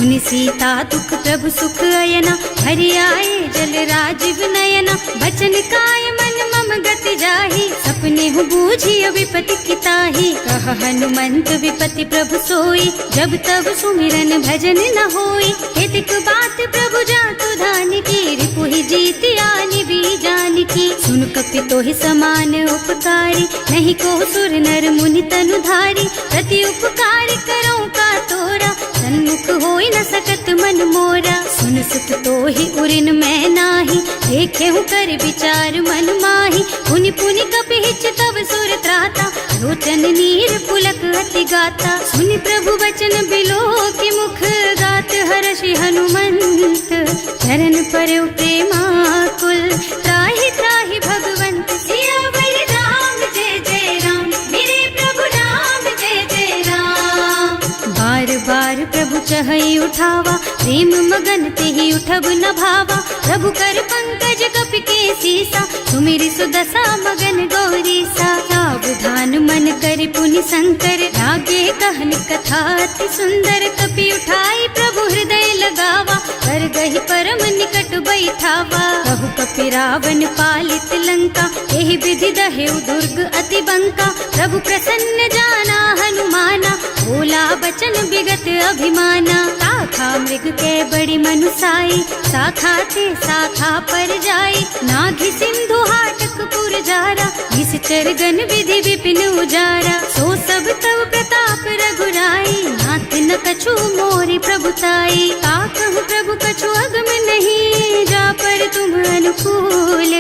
सुनि सीता दुख प्रभु सुख अयना, हरि आए जल राजीव नयना। बचन काय मन मम गति जाहि, सपने हूँ बूझिय विपति किताहि। कह हनुमंत विपति प्रभु सोई, जब तब सुमिरन भजन न होई। हेतिक बात प्रभु जातु धान की, रिपुहि जीति आनि भी जान की। सुन कपि तोहि समान उपकारी, नहीं को सुर नर मुनि तनु धारी। प्रति उपकार करो का तोरा, सन्मुख होई न सकत मन मोरा। सुन सुत तोहि उरिन मैं नाही, देखे हूँ कर विचार मन माही। पुनि पुनि कपि हिच तब सुर त्राता, लोचन नीर पुलक अति गाता। सुनि प्रभु बचन बिलो की मुख, गात हर्षि हनुमंत। चरण परौ प्रेमाकुल, त्राहि त्राहि भगवंत। सियावर राम जय जय राम, मेरे प्रभु राम जय जय राम। बार बार प्रभु चहई उठावा, प्रेम मगन तेहि उठब न भावा। प्रभु कर पंकज कपि के सीसा, सुमिरि सुदशा मगन गौरीसा। सावधान मन करि पुनि शंकर, लागे कहन कथा अति सुंदर। कपि उठाई प्रभु हृदय लगावा, कर गहि परम निकट बैठावा। कहु कपि रावण पालित लंका, एहि विधि दहेउ दुर्ग अति बंका। प्रभु प्रसन्न जाना हनुमाना, बोला बचन विगत अभिमाना। शाखा मृग के बड़ी मनुसाई, शाखा ते शाखा पर जाई। नाघि सिंधु हाटक पुर जारा, निश्चर गण विधि विपिन उजारा। सो सब तव प्रताप रघुराई, नाथ न कछु मोरि प्रभुताई। का कहूँ प्रभु कछु अगम नहीं, जा पर तुम अनुकूल।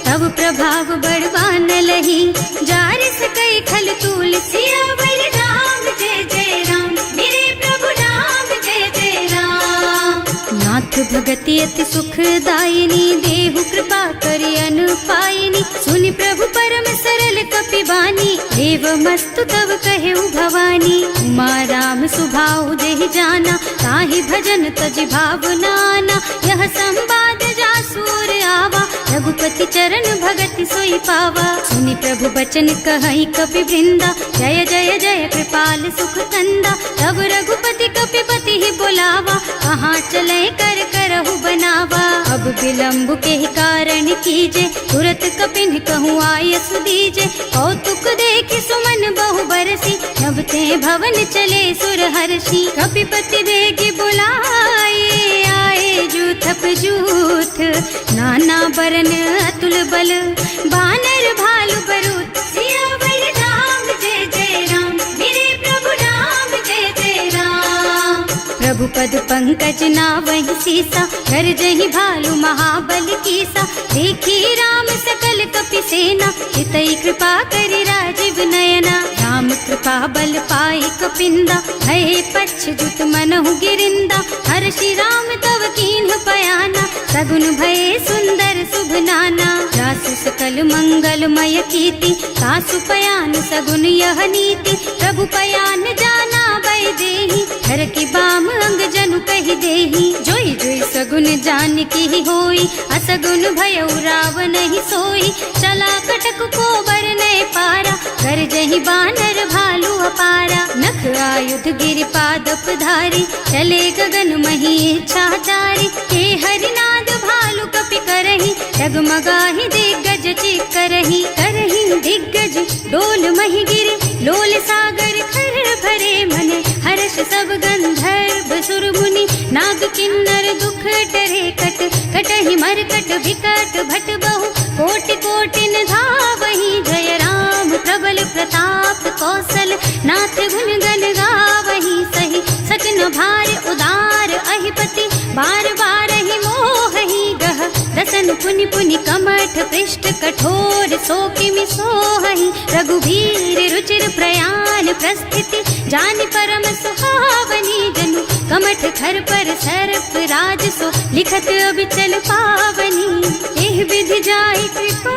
तब प्रभाव बड़वान लही, जार सकई खल तूल। सियावर राम जय जय राम, मेरे प्रभु राम जय जय राम। नाथ भगति अति सुखदायिनी, देहु कृपा करि अनुपायिनी। सुनि प्रभु परम सरल कपि बानी, देव मस्तु तब कहेउ भवानी। उमा राम सुभाउ देहि जाना, ताहि भजन तजि भावनाना। यह संवाद जासुर आवा, रघुपति चरण भगति सोई पावा। सुनि प्रभु बचन कहई कपि वृंदा, जय जय जय कृपाल सुख कंदा। तब रघुपति कपि पति ही बोलावा, कहाँ चले कर करहु बनावा। अब विलंब के ही कारण कीजे, तुरत कपिन कहूँ आयस दीजे। कौतुक देखि सुमन बहु बरसी, नभ ते भवन चले सुर हर्षि। कपिपति देगी बुलाए, आए जूथप जूथ। नाना बरन अतुल बल, बानर भालु बरूथ। सियावर राम जय जय राम, मेरे प्रभु राम जय जय राम। प्रभु पद पंकज नावहि सीसा, कर जहि भालु महाबल कीसा। देखी राम सकल कपि सेना, चितई कृपा करि राजीव नयना। राम कृपा बल पाई कपिंदा, भय पच्छ जुत मनहु गिरिंदा। हर्षि राम तव कीन्ह पयाना, सगुन भय सुंदर शुभ नाना। जासु सकल मंगलमय कीर्ति, तासु पयान सगुन यह नीति। प्रभु पयान जाना भय देहि, हर की बाम अंग जनु कहि देहि। जोई जोई सगुन जान की होई, असगुन भयउ रावण नहीं सोई। चला कटक को बरनै पारा, कर जहि बानर भालु अपारा। नख आयुध गिरि पादप धारी, चले गगन मही इच्छाचारी। के हरिनाद भालु कपि करहि, डगमगाहि दिग्गज चित करहि। करहि दिग्गज डोल मही गिरि, लोल सागर खर भरे मने। हर्ष सब गंधर्व सुर मुनि, नाग किन्नर दुख टरे कट। कटहि मरकट विकट भट बहु, कोटि कोटिन धावहि। जय राम प्रबल प्रताप कौशल, नाथ गुण गण गावहि। सही सकन भार उदार अहिपति, बार बार ही मोहहि गह। दसन पुनि पुनि कमठ पृष्ठ, कठोर सो किमि सोहहि। रघुवीर रुचिर प्रयाण प्रस्थिति, जानि परम सुहावनी। जनु कमठ खर पर सर्प राज सो, लिखत अबिचल पावनी। एह विधि जाय कृपा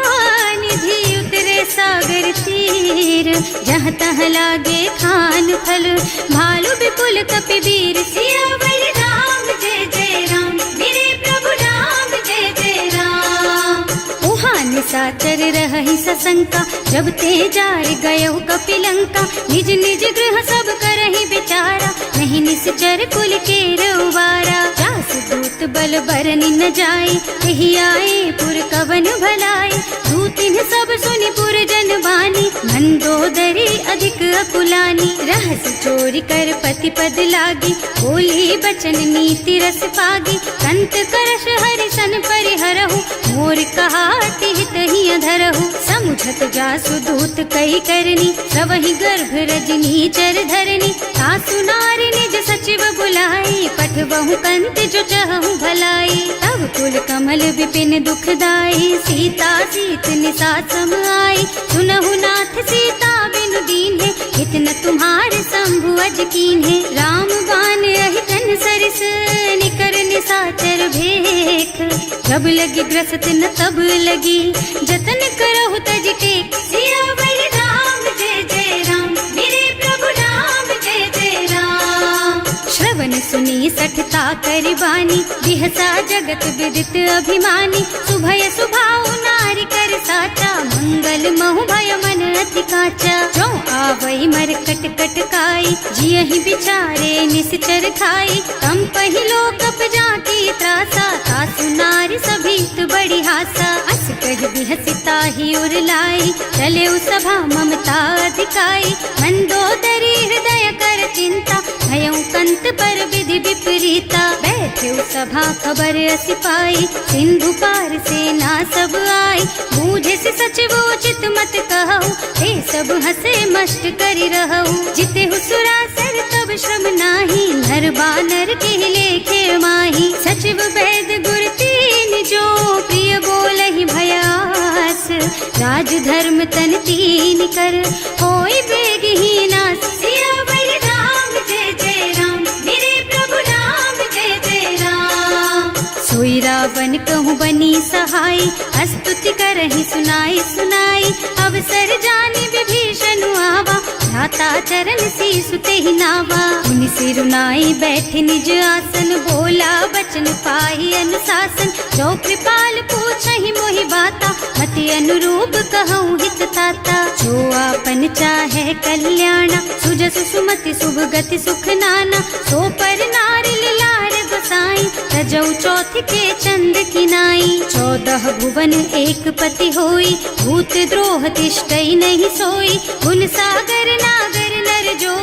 निधि, उतरे सागर तीर। जहाँ तह लागे खान फल, भालु विपुल कपि वीर। सियावर राम जय जय राम, मेरे प्रभु राम जय जय राम। उहाँ निशाचर रहहि सशंका, जब ते जार गयो कपि लंका। निज निज गृह सब करहि विचारा, नहीं निश्चर कुल के रउबारा। जास दूत बल बरनि न जाए, यही आए पुर कवन भलाई। दूतिन सब सुनि पुर जन बानी, मंदोदरी अधिक अकुलानी। रहस चोरी कर पति पद लागी, बोली बचन नीति रस पागी। कंत करश हरि सन परिहरहु, मोर कहाति हित ही अधरहु। समुझत जासु दूत कई करनी, सबहि गर्भ रजनी चर धरनी। सासु नारी निज सचिव बुलाई, पठबहु कंत जो चहु भलाई। तब कुल कमल विपिन दुखदाई, सीता सीत निसा सम आई। सुनहु नाथ सीता बिनु दीन है, इतना तुम्हारे शंभु अज कीन है। राम बान अहितन सरिस, निकर निसाचर भेख। जब लगी ग्रसत न तब लगी, जतन करहु तज टेक। सियावर राम जय जय राम, मेरे प्रभु राम जय जय राम। श्रवण सुनी सठता करि बानी, बिहसा जगत विदित अभिमानी। सुभय सुभाउ नारी कर साचा, मंगल महु भय मन अति काचा। जो आवई मर कट कट काई, जियहि बिचारे निश्चर खाई। तम पहिलो कप जाकी त्रासा, सासु नारी सभीत बड़ी हासा। अस कह बिहसिता ही उर लाई, चले सभा ममता अधिकाई। मंदोदरी हृदय कर चिंता, भयउ कंत पर विधि विपरीता। बैठे सभा खबर असी पाई, सिंधु पार सेना सब आई। बूझे से सचिव उचित मत कहु, हे सब हसे मस्त करि रहु। जिते सुरासर तब श्रम नाही, नर बानर के लेखे माही। सचिव वैद गुर तीन जो, प्रिय बोलहि भयास। राज धर्म तन तीन कर, होई बेगहीना। सियावर राम जय जय राम, मेरे प्रभु राम जय जय राम। सोई रावण कहूँ बनी सहाय, स्तुति करहि सुनाई सुनाई। अवसर जानी विभीषण आवा, भ्राता चरण शीस तेहि नावा। मुनि सिरुनाई बैठे निज आसन, बोला बचन पाहि अनुशासन। जो कृपाल पूछहि मोहि बाता, मति अनुरूप कहूँ हित ताता। जो आपन चाहे कल्याणा, सुजसु सुमति शुभ गति सुख नाना। सो पर नारी लार गोसाई, तजौ चौथ के चंद किनाई। 14 भुवन एक पति होई, भूत द्रोह तिष्ठई नहीं सोई। गुण सागर नागर नर जो,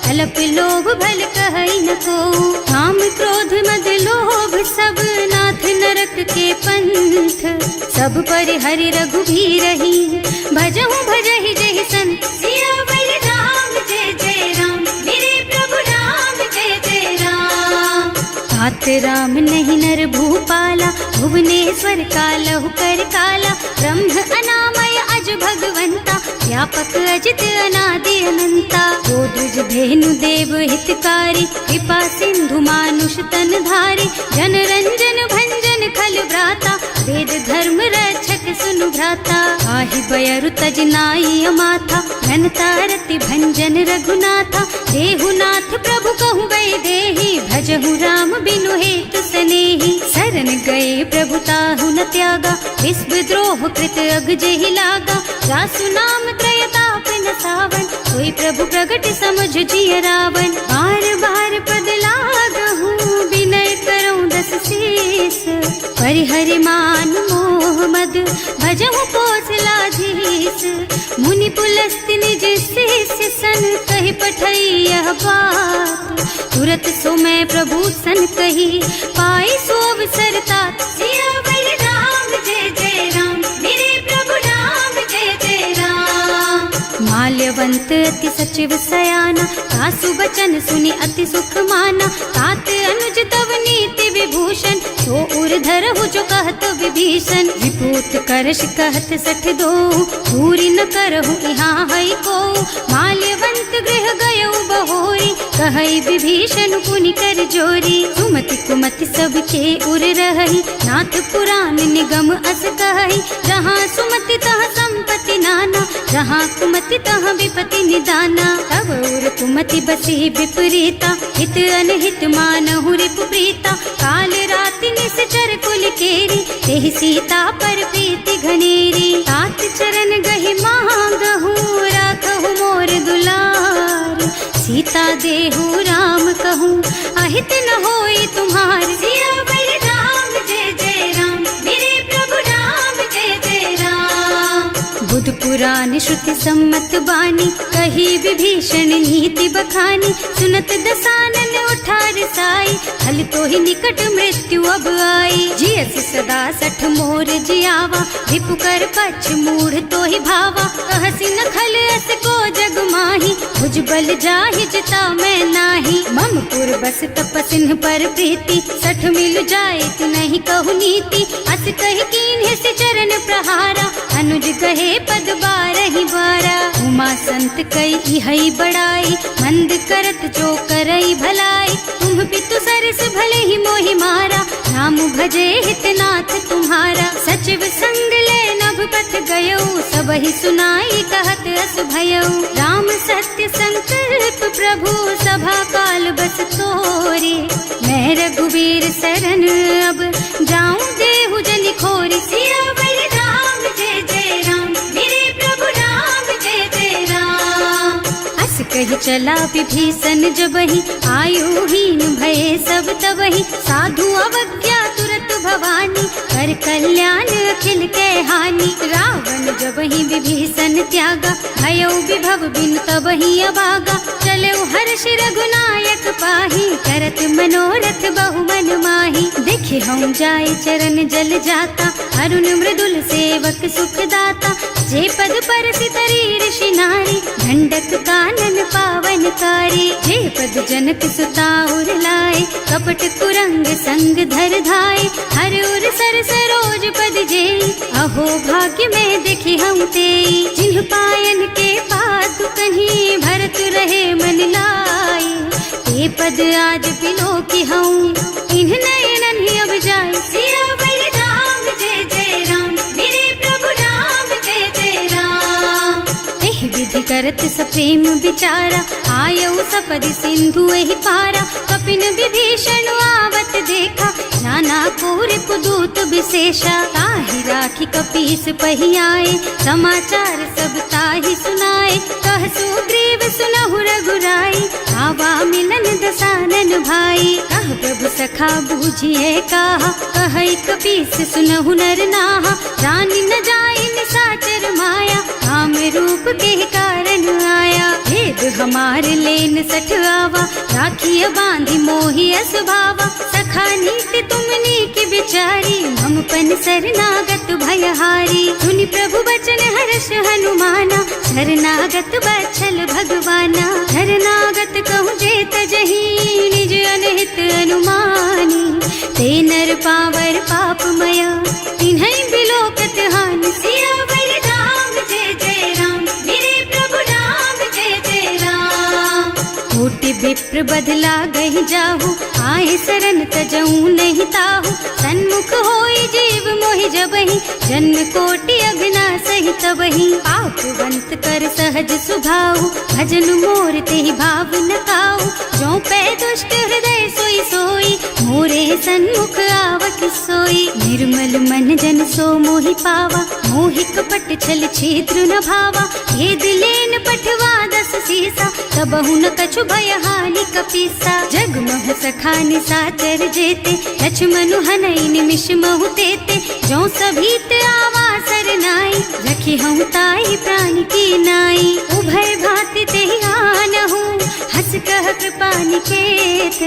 अल्प लोभ भल कहई न को। काम क्रोध मद लोभ सब, नाथ नरक के पंथ। सब पर हरि रघुबीरहि, भजहु भजहि जहि संत। सियावर राम जय जय राम, मेरे प्रभु राम जय जय राम। तात राम नहीं नर भूपाला, भुवनेश्वर कालहु कर काला। ब्रह्म अनामय अज भगवंता, व्यापक अजित अनादि अनंता। गोदुज धेनु देव हितकारी, कृपा सिंधु मानुष तन धारी। जन रंजन भंजन खल भ्राता, वेद धर्म रक्षक सुनु भ्राता। आहि बयरु तज नाई अमाथा, घनता रति भंजन रघुनाथा। देहुनाथ प्रभु कहु वैदेही, भजहु राम बिनु हेतु सनेही। शरण गए प्रभु ताहु न त्यागा, विश्व द्रोह कृत अग जेहि लागा। जासु नाम त्रयताप न सावन, सोई प्रभु प्रगट समझ जिय रावण। बार बार पद लागहु, विनय करऊं दस शीस। परिहरि मान मोह मद, भजहु कौशलाधीश। मुनि पुलस्त्य निज शिष्य सन, कहि पठई यह बात। तुरत सो मैं प्रभु सन कही, पाई सो अवसर तात। सियावर राम जय जय राम, मेरे प्रभु राम जय जय राम। माल्यवंत अति सचिव सयाना, सासु बचन सुनि अति सुख माना। तात अनुज तव नीति विभूषण, सो उर धरहु जो कहत विभीषण। विपूत करश कहत सठ दो, दूरी न करहु यहाँ हई को। माल्यवंत गृह गयउ बहोरी, कहई विभीषण पुनि कर जोरी। सुमति कुमति सबके उर रहई, नाथ पुराण निगम अस कहई। जहाँ सुमति तहाँ संपत्ति नाना, जहाँ कुमति तहाँ विपति निदाना। तब उर कुमति बसी विपरीता, हित अनहित मानहु रिपु प्रीता। काल राति निश्चर कुल केरी, तेहि सीता पर प्रीति घनेरी। तात चरण गहि मांगहु, राखहु मोर दुलार। सीता देहु राम कहूँ, पुराण श्रुति सम्मत बानी, कही विभीषण नीति बखानी। सुनत दसानन उठा रसाई, हल तो ही निकट मृत्यु अब आई। जियसि सदा सठ मोर जियावा, रिपु कर पक्ष मूढ़ तो ही भावा। कहसि न खल अस को जग माही, भुज बल जाहि जिता मैं नाही। मम पुर बस तपसिन्ह पर प्रीति, सठ मिल जाए नहीं कहु नीति। अस कहि कीन्ह से चरण प्रहारा, अनुज कहे पद बारहि बारा। उमा संत कई हई बड़ाई, मंद करत जो करई भलाई। तुम पितु सरस भले ही मोहि मारा, नाम भजे हितनाथ तुम्हारा। सचिव संग ले नभ पथ गयो, सबहि सुनाई कहत अस भयो। राम सत्य संकल्प प्रभु, सभा काल बस तोरे। मैं रघुवीर सरन अब, जाऊं देहु जनि खोरी। सियावर राम जय जय राम, मेरे प्रभु राम जय जय राम। अस कहि चला विभीषण जबहि, आयुहीन भये सब तबहि। साधु अवज्ञा तुरत भवानी, कर कल्याण अखिल के हानि। रावण जबहि विभीषण त्यागा, भयो विभव बिनु तबहि अभागा। चलो हर्ष रघुनायक पाहि, करत मनोरथ बहु मन माहि। देखे हम जाय चरण जल जाता, अरुण मृदुल सेवक सुख दाता। जे पद परसि तरी ऋषि नारी, दंडक कानन पावन कारी। जे पद जनक सुता उर लाए, कपट कुरंग संग धर धाय। हर उर सर सरोज पद जेई, अहो भाग्य में देखी हम तेई। जिन्ह पायन के पातु कहीं, भरत रहे मन लाई। ते पद आज बिलो की हूँ, इन्ह नयनन ही अब जाए। सियावर राम जय जय राम, मेरे प्रभु राम जय जय राम। एह विधि करत सप्रेम विचारा, आयऊ सपदि सिंधु एहि पारा। कपिन विभीषण आवत देखा, नाना कोर कुदूत विशेषा। ताहि राखी कपीस पहि आए, समाचार सब ताहि सुनाए। कह सुग्रीव सुनहु रघुराई, आवा मिलन दसानन भाई। कह प्रभु सखा बूझिए कहा, कहै कपीस सुनहु नर नाहा। रानी न जाय निशाचर माया, काम रूप के कारण आया। भेद हमार लेन सठ आवा, राखिय बांधि मोहि असभावा। सखा नीति तुमनी की बिचारी, हम पन शरणागत भयहारी। सुनि प्रभु बचन हर्ष हनुमाना, शरणागत बछल भगवाना। शरणागत कहूँ जे तजहि, निज अनहित अनुमानी। ते नर पावर पापमय, तिन्है बिलोकत हानि। सियावर राम जय जय राम, मेरे प्रभु राम जय जय राम। कोटि विप्र बदला गहि जाहु, आए शरण तजऊ नहीं ताहु। सन्मुख होई जीव मोहि जबहि, जन्म कोटि अघनासहि तबहि। पापवंत कर सहज सुभाऊ, भजन मोर तेहि भाव न काऊ। जो पै दुष्ट हृदय सोई सोई, मोरे सन्मुख आवत सोई। निर्मल मन जन सो मोहि पावा, मोहि कपट छल छिद्र न भावा। भेद लेन पठवा दस सीसा, तबहु न कछु भय हानि कपीसा। जग मोह सखा निशाचर जेते, लक्ष्मणु हनई निमिष महु तेते। जो सभीत आवा सरनाई, रखी हम ताई प्राण की नाई। उभय भांति तेहि आनहु, हस कह कृपा निकेत।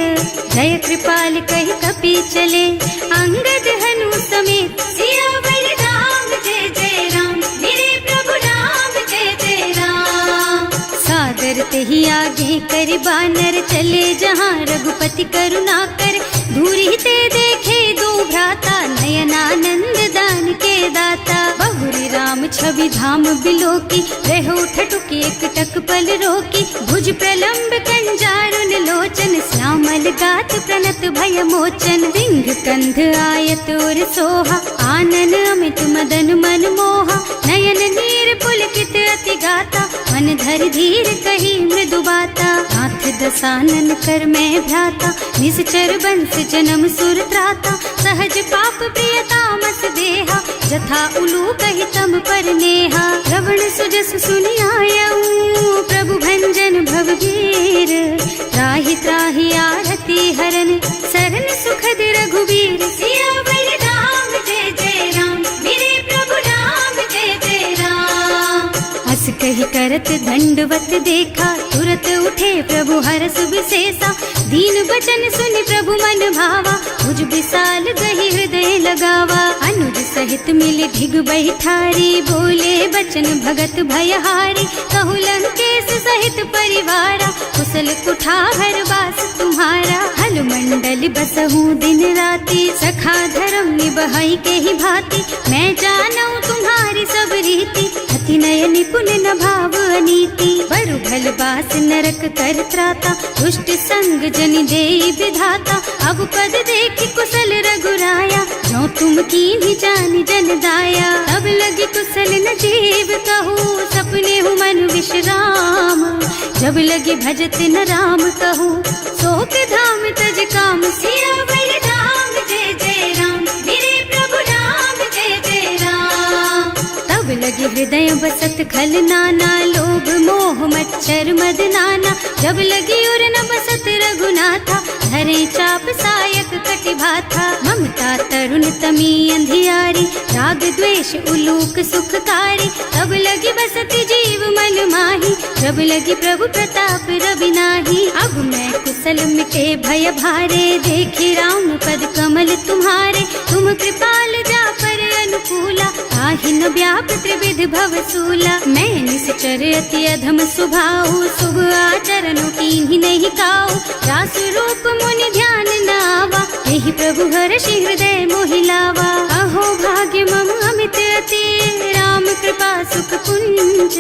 जय कृपाल कहि कपि चले, अंगद हनु समेत। सियावर राम जय जय राम, मेरे प्रभु राम जय जय राम। सादर तेहि आगे कर बानर, चले जहाँ रघुपति करुणा कर। दूरी ते देखे दो भ्राता, नयनानंद दान के दाता। बहुरी राम छवि धाम बिलोकी, रहो ठठुकी एक टक पल रोकी। भुज प्रलंब कंजारुन लोचन, श्यामल गात प्रणत भय मोचन। सिंह कंध आयत और सोहा, आनन अमित मदन मन मोहा। नयन नीर पुलकित अति गाता, मन धर धीर कही मृदु बाता। नाथ दसानन कर मैं भ्राता, निश्चर बंस जन्म सुर त्राता। सहज पाप प्रियतामस देहा, जथा उलू कहि तम पर नेहा। श्रवण सुजस सुनि आयऊ, प्रभु भंजन भवभीर। त्राहि त्राहि आरती हरन, सरन सुखद रघुवीर। सियावर राम जय जय राम, मेरे प्रभु राम जय जय राम। अस करत दंडवत देखा, तुरत उठे प्रभु हरस विशेषा। दीन बचन सुनि प्रभु मन भावा, मुझ विशाल गही हृदय लगावा। अनुज सहित मिल ढिग बैठारी, बोले बचन भगत भयहारी। कहु लंकेश सहित परिवारा, कुशल कुठार वास तुम्हारा। हल मंडल बसहु दिन राति, सखा धर्म निबहाई के ही भांति। मैं जानू तुम्हारी सब रीति, अति नय निपुण न भाव अनीति। बरु भल बास नरक कर त्राता, दुष्ट संग जन देई विधाता। अब पद देखि कुशल रघुराया, जो तुम कीन्ही जानि जन दाया। अब लगी कुशल न जीव कहू, सपने हूँ मन विश्राम। जब लगी भजत न राम कहू, शोक धाम तज काम। सियावर राम जय जय राम, मेरे प्रभु राम जय जय राम। तब लगी हृदय बसत खल नाना, लोभ मोह मच्छर मद नाना। जब लगी उर न बसत रघुनाथा, धरे चाप सायक कटिभाथा। ममता तरुण तमी अंधियारी, राग द्वेष उलूक सुखकारी। तब लगी बसती जीव मन माही, जब लगी प्रभु प्रताप रवि नाही। अब मैं कुशल मिटे भय भारे, देखे राम पद कमल तुम्हारे। तुम कृपाल जा पर अनुकूला, ताहि न व्याप त्रिविध भव सूला। मैं निश्चर अति अधम स्वभाव, शुभ आचरण कीन्ही नहीं काऊ। रासु रूप मुनि ध्यान न आवा, यही प्रभु हर्षि हृदय मोहिलावा। अहो भाग्य मम अमित अति, राम कृपा सुख पुंज।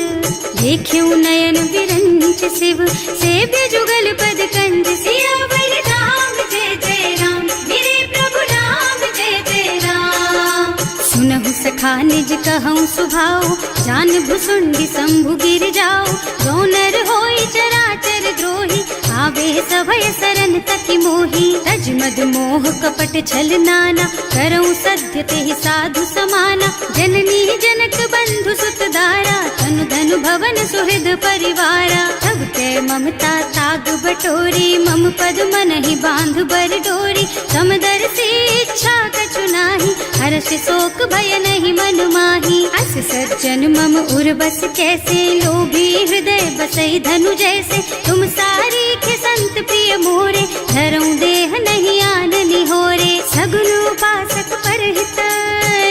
देख्यऊ नयन विरंच शिव, सेव्य जुगल पद कंज। सियावर राम जय जय राम, मेरे प्रभु राम जय जय राम। सुनहु सखा निज कहूँ सुभाऊ, जान भुसुंडी शंभु गिर जाओ। जो नर होई चराचर द्रोही, आवे सभय सरन तति मोही। तज मद मोह कपट छल नाना, करऊँ सत्य तेहि साधु समाना। जननी जनक बंधु सुत दारा, तनु धनु भवन सुहृद परिवारा। तब ते ममता ताग बटोरी, मम पद मन ही बांध बर डोरी। समदर्शी इच्छा कछु नाही, हर्ष शोक भय नहीं मन माही। अस सज्जन मम उर बस कैसे, लोभी हृदय बसई धनु जैसे। तुम सारी के संत प्रिय मोरे, धरऊं देह नहीं आन निहोरे। सगुन उपासक परहित,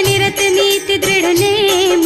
निरत नीति दृढ़ नेम।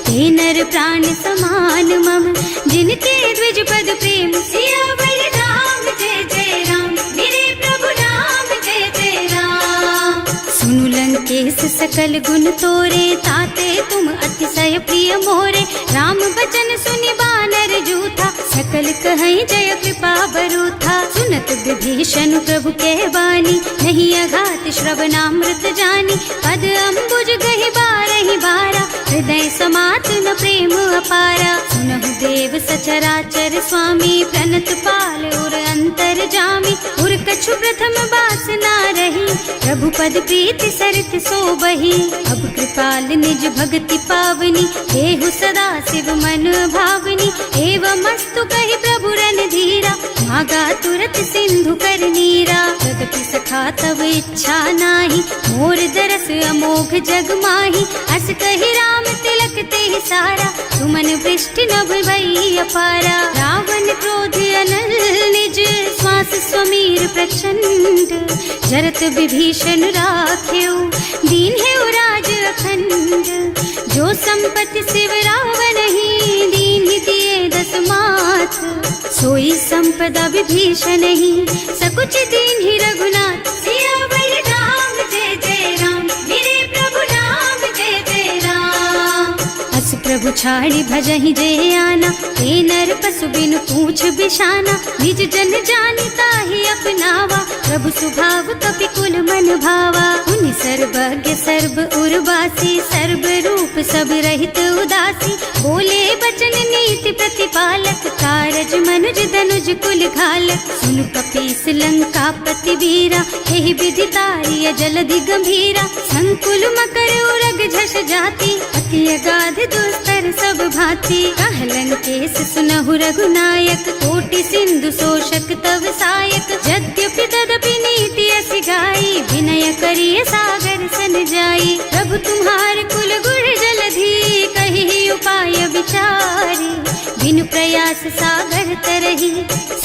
ते नर प्राण समान मम, जिनके द्विज पद प्रेम। सियावर राम जय जय राम, मेरे प्रभु राम जय जय राम। सुनु लंकेश सकल गुण तोरे, ताते तुम अतिशय प्रिय मोरे। राम बचन सुनि बानर जूथा, सकल कहई जय कृपा बरूथा। सुनत विभीषण प्रभु के बानी, नहीं अघात श्रवणामृत जानी। पद अम्बुज गहि बारहि बारा, हृदय समात न प्रेम अपारा। सुनहु देव सचराचर स्वामी, प्रणत पाल उर अंतर जामी। उर कछु प्रथम बास ना रही, प्रभु पद प्रीति सरित सोबही। अब कृपाल निज भक्ति पावनी, देहु सदा शिव मन भावनी। एवं मस्तु कहि प्रभु रन धीरा, मागा तुरत सिंधु कर नीरा। तदपि सखा तब इच्छा नाही, मोर दरस अमोघ जग माही। अस कहि राम तिलक तेहि सारा, सुमन वृष्टि नभ भई अपारा। रावण क्रोध अनल निज, श्वास स्वमीर प्रचंड। जरत विभीषण राख्यो, दीन है राज अखंड। जो संपत्ति शिव रावण ही, दीन ही दिए दस माथ। सोई संपदा विभीषण ही, सकुच दीन ही रघुनाथ। सियावर राम जय जय राम, मेरे प्रभु राम जय जय राम। अस प्रभु छाड़ी भजहि जय आना, ते नर पशु बिनु पूछ बिशाना। निज जन जानि ताहि अपनावा, प्रभु सुभाव कपि कुल मन भावा। उनि सर्वज्ञ सर्व उर्वासी, सर्व रूप सब रहित उदासी। बोले बचन नीति प्रतिपालक, कारज मनुज धनुज कुल घालक। सुनु कपीस लंका पति वीरा, एहि विधि तारिय जलधि गंभीरा। संकुल मकर उरग झष जाति, अति अगाध दुस्तर सब भांति। कहलन केस सुनहु रघुनायक, कोटि सिंधु शोषक तव सायक। यद्यपि तदपि नीति असि गाई, विनय करिय सागर सन जाई। प्रभु तुम्हार कुल गुण जलधि, कहि उपाय विचारी। प्रयास सागर तरही,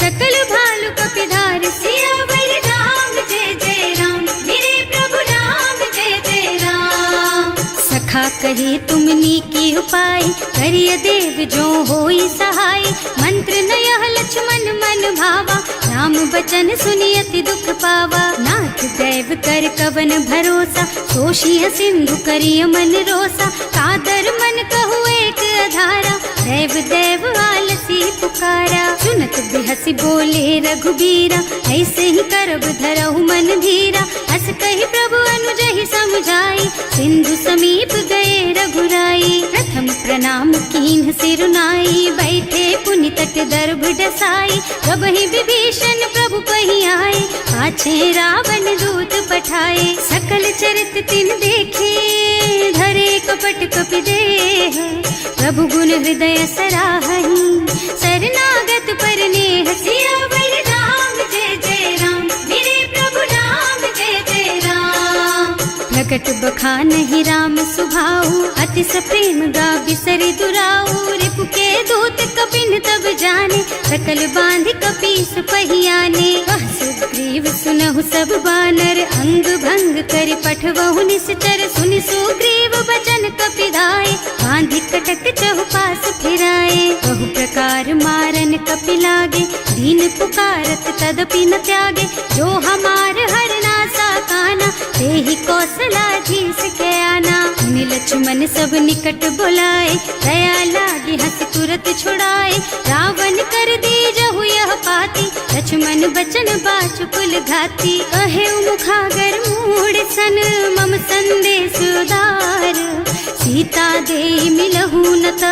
सकल भालु कपिधार सियावर राम जय जय राम, मेरे प्रभु राम जय जय राम। सखा कहे तुमनी की उपाय, करिय देव जो होई सहाय, मंत्र न यह लक्ष्मण मन भावा, राम बचन सुनियति दुख पावा। नाथ दैव कर कवन भरोसा, सोशिय सिंधु करिय मन रोसा, कादर मन कहु एक अधारा, देव देव आलसी पुकारा। सुनत बिहसी बोले रघुबीरा, ऐसे ही करब धरहु मन धीरा, हस कही प्रभु अनुजहि समझाई, सिंधु समीप गए रघुराई। प्रथम प्रणाम कीन्ह सिरुनाई, बैठे पुनि तट दर्भ डसाई, जब ही विभीषण प्रभु पही आए, पाछे रावण दूत पठाए। सकल चरित तिन देखे, धरे कपट कपि देह, प्रभु गुण हृदय सराहहि, शरणागत पर नेह। सियावर राम जय जय राम, मेरे प्रभु राम जय जय राम। प्रकट बखानहि राम सुभाऊ, अति सप्रेम गा बिसरि दुराऊ, रिपु के दूत कपिन तब जाने, सकल बांध कपीस पहियाने। वह सुग्रीव सुनहु सब बानर, अंग भंग कर पठवहु निश्चर, सुनि सुग्रीव बचन कपिधाय, बांधि कटक चहुपास फिराए। बहु प्रकार मारन कपि लागे, दीन पुकारत तदपि न त्यागे, जो हमार हरना सा काना, तेहि कौशलाधीश के आना। मुनि लक्ष्मण सब निकट बुलाए, दया लागी हंस तुरत छुड़ाए, रावण कर दीजहु यह पाती, लक्ष्मण बचन बाचु कुल घाती। कहे मुखागर मूढ़ सन, मम संदेश उदार, सीता दे मिलहु नत,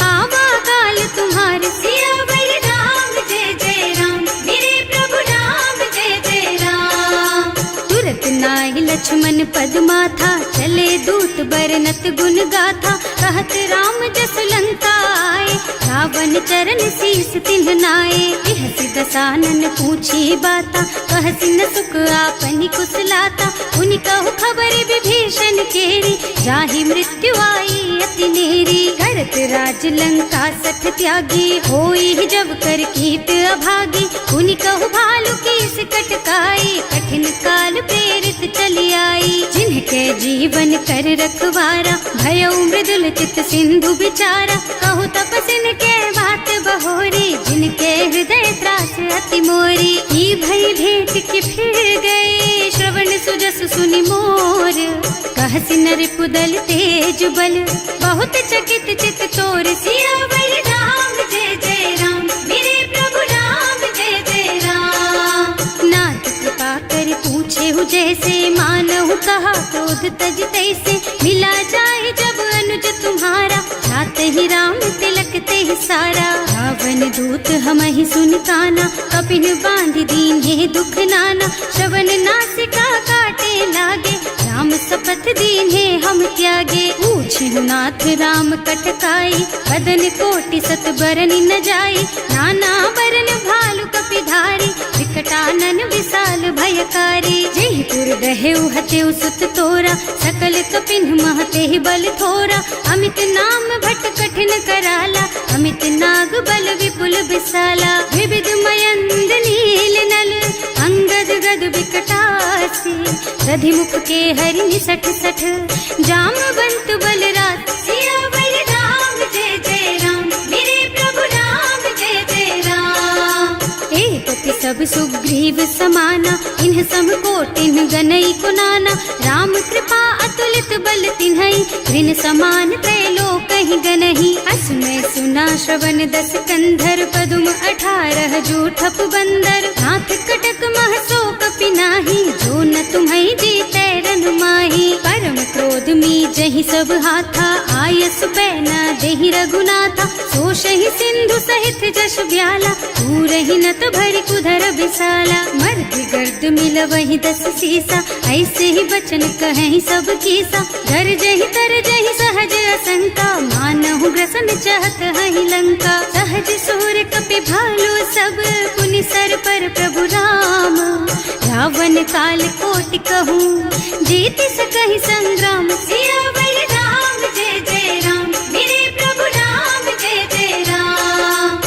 आवा काल तुम्हार। सियावर राम जय जय राम, मेरे प्रभु राम जय जय राम। तुरत नाहि लक्ष्मण पद माथा, चले दूत बरनत गुण गाथा, कहत राम जस लंका आए, रावण चरण शीस तिन्ह नाए। बिहसि दसानन पूछी बाता, कहसि न सुख आपनि कुशलाता, उनि कहु खबर विभीषण केरी, जाहि मृत्यु आई अति नेरी। करत राज लंका सठ त्यागी, होई जब कर कीट अभागी, उनि कहु भालु कीस कटकाई, कठिन काल प्रेरित चली आई। जिनके जीवन कर रखवारा, भयउ मृदुल चित सिंधु बिचारा, कहु तपसिन के बात बहोरी, जिनके हृदय त्रास अति मोरी। ही भई भेंट कि फिर गए, श्रवण सुजस सुनि मोर, कहसि नर पुदल तेज बल, बहुत चकित चित तोर। सियावर राम जय जय राम, मेरे प्रभु राम जय जय राम। नाथ कृपा कर पूछे हु जैसे, मानहु कहा क्रोध तज तैसे, मिला जाए जब अनुज तुम्हारा, जात ही राम तिलक ते सारा। रावण दूत हमहि सुन काना, कपिन बांध दीन है दुख नाना, श्रवण नासिका काटे लागे, राम शपथ दीन है हम त्यागे। पूछहु नाथ राम कटकाई, बदन कोटि सत बरन न जाई, नाना बरन भालु कपिधारी, विकटानन विशाल भयकारी। जेहि पुर दहेउ हतेउ सुत तोरा, सकल कपिन महते बल थोरा, अमित नाम भट कठिन कराला, अमित नाग बल विपुल विशाला। विविध मयंद नील नल, अंगद गद विकटासी, दधि मुख के हरि निसठ सठ, जामवंत बलराज। सियावर राम जय जय राम, मेरे प्रभु राम जय जय राम। एक पति सब सुग्रीव समाना, इन्ह सम कोटिन गनई कुनाना, राम कृपा अतुलित बल तिन्हई, ऋण समान त्रैलोक ही गनहि। असमय सुना श्रवण दस कंधर, पदुम 18 जूठप बंदर, नाथ कटक मह सो कपि नाही, जो न तुम्हई जीतै रन माही। परम क्रोध मी जहि सब हाथा, आयस पैना देहि रघुनाथा, सोषहि सिंधु सहित जश ब्याला, पूरहि नत भरि कुधर विशाला। मर्दि गर्द मिलवहि 10 सीसा, ऐसे ही बचन कहें सब कीसा, गरजहि तरजहि सहज असंका, मानहु ग्रसन चाहत हहि लंका। सहज सूर कपि भालु सब, पुनि सर पर प्रभु राम, रावण काल कोटि कहूँ, जीत सकहि संग्राम। सियावर राम जय जय राम, मेरे प्रभु राम जय जय राम।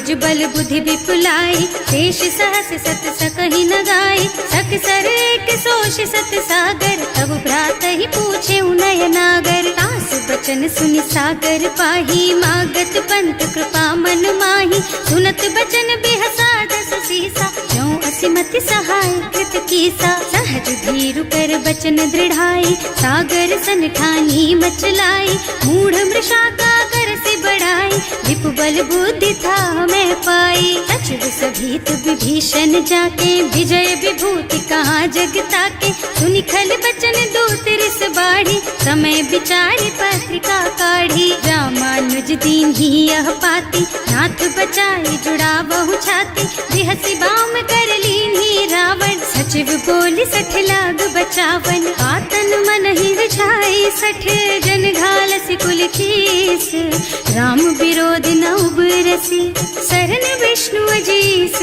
निज बल बुद्धि विपुलाई, शेष सहस सत सकहि न गाय, सक सर एक सोष सत सागर, तब भ्रात ही पूछे नय नागर। तास बचन सुनि सागर पाही, मागत पंत कृपा मन माही, सुनत बचन बिहसा दस सीसा, ज्यों असिमति सहाय कृत कीसा। सहज धीरु कर बचन दृढ़ाई, सागर सन ठानी मचलाई, मूढ़ मृषा का कर से बढ़ाई, विपु बल बुद्धि था मैं पाई। सचिव सभीत विभीषण जाके, विजय विभूति कहाँ जग ताके, सुनि खल बचन दूत रिस बाढ़ी, समय विचारी पत्रिका काढ़ी। रामानुज दीन ही यह पाती, नाथ बचाई जुड़ा बहु छाती, बिहसी बाम कर लीन्ही रावण, सचिव बोली सठ लाग बचावन। आतन मन ही रिझाई सठ, जन घालसी कुल कीस, राम विरोध न उबरसी, सरन विष्णु अजीस।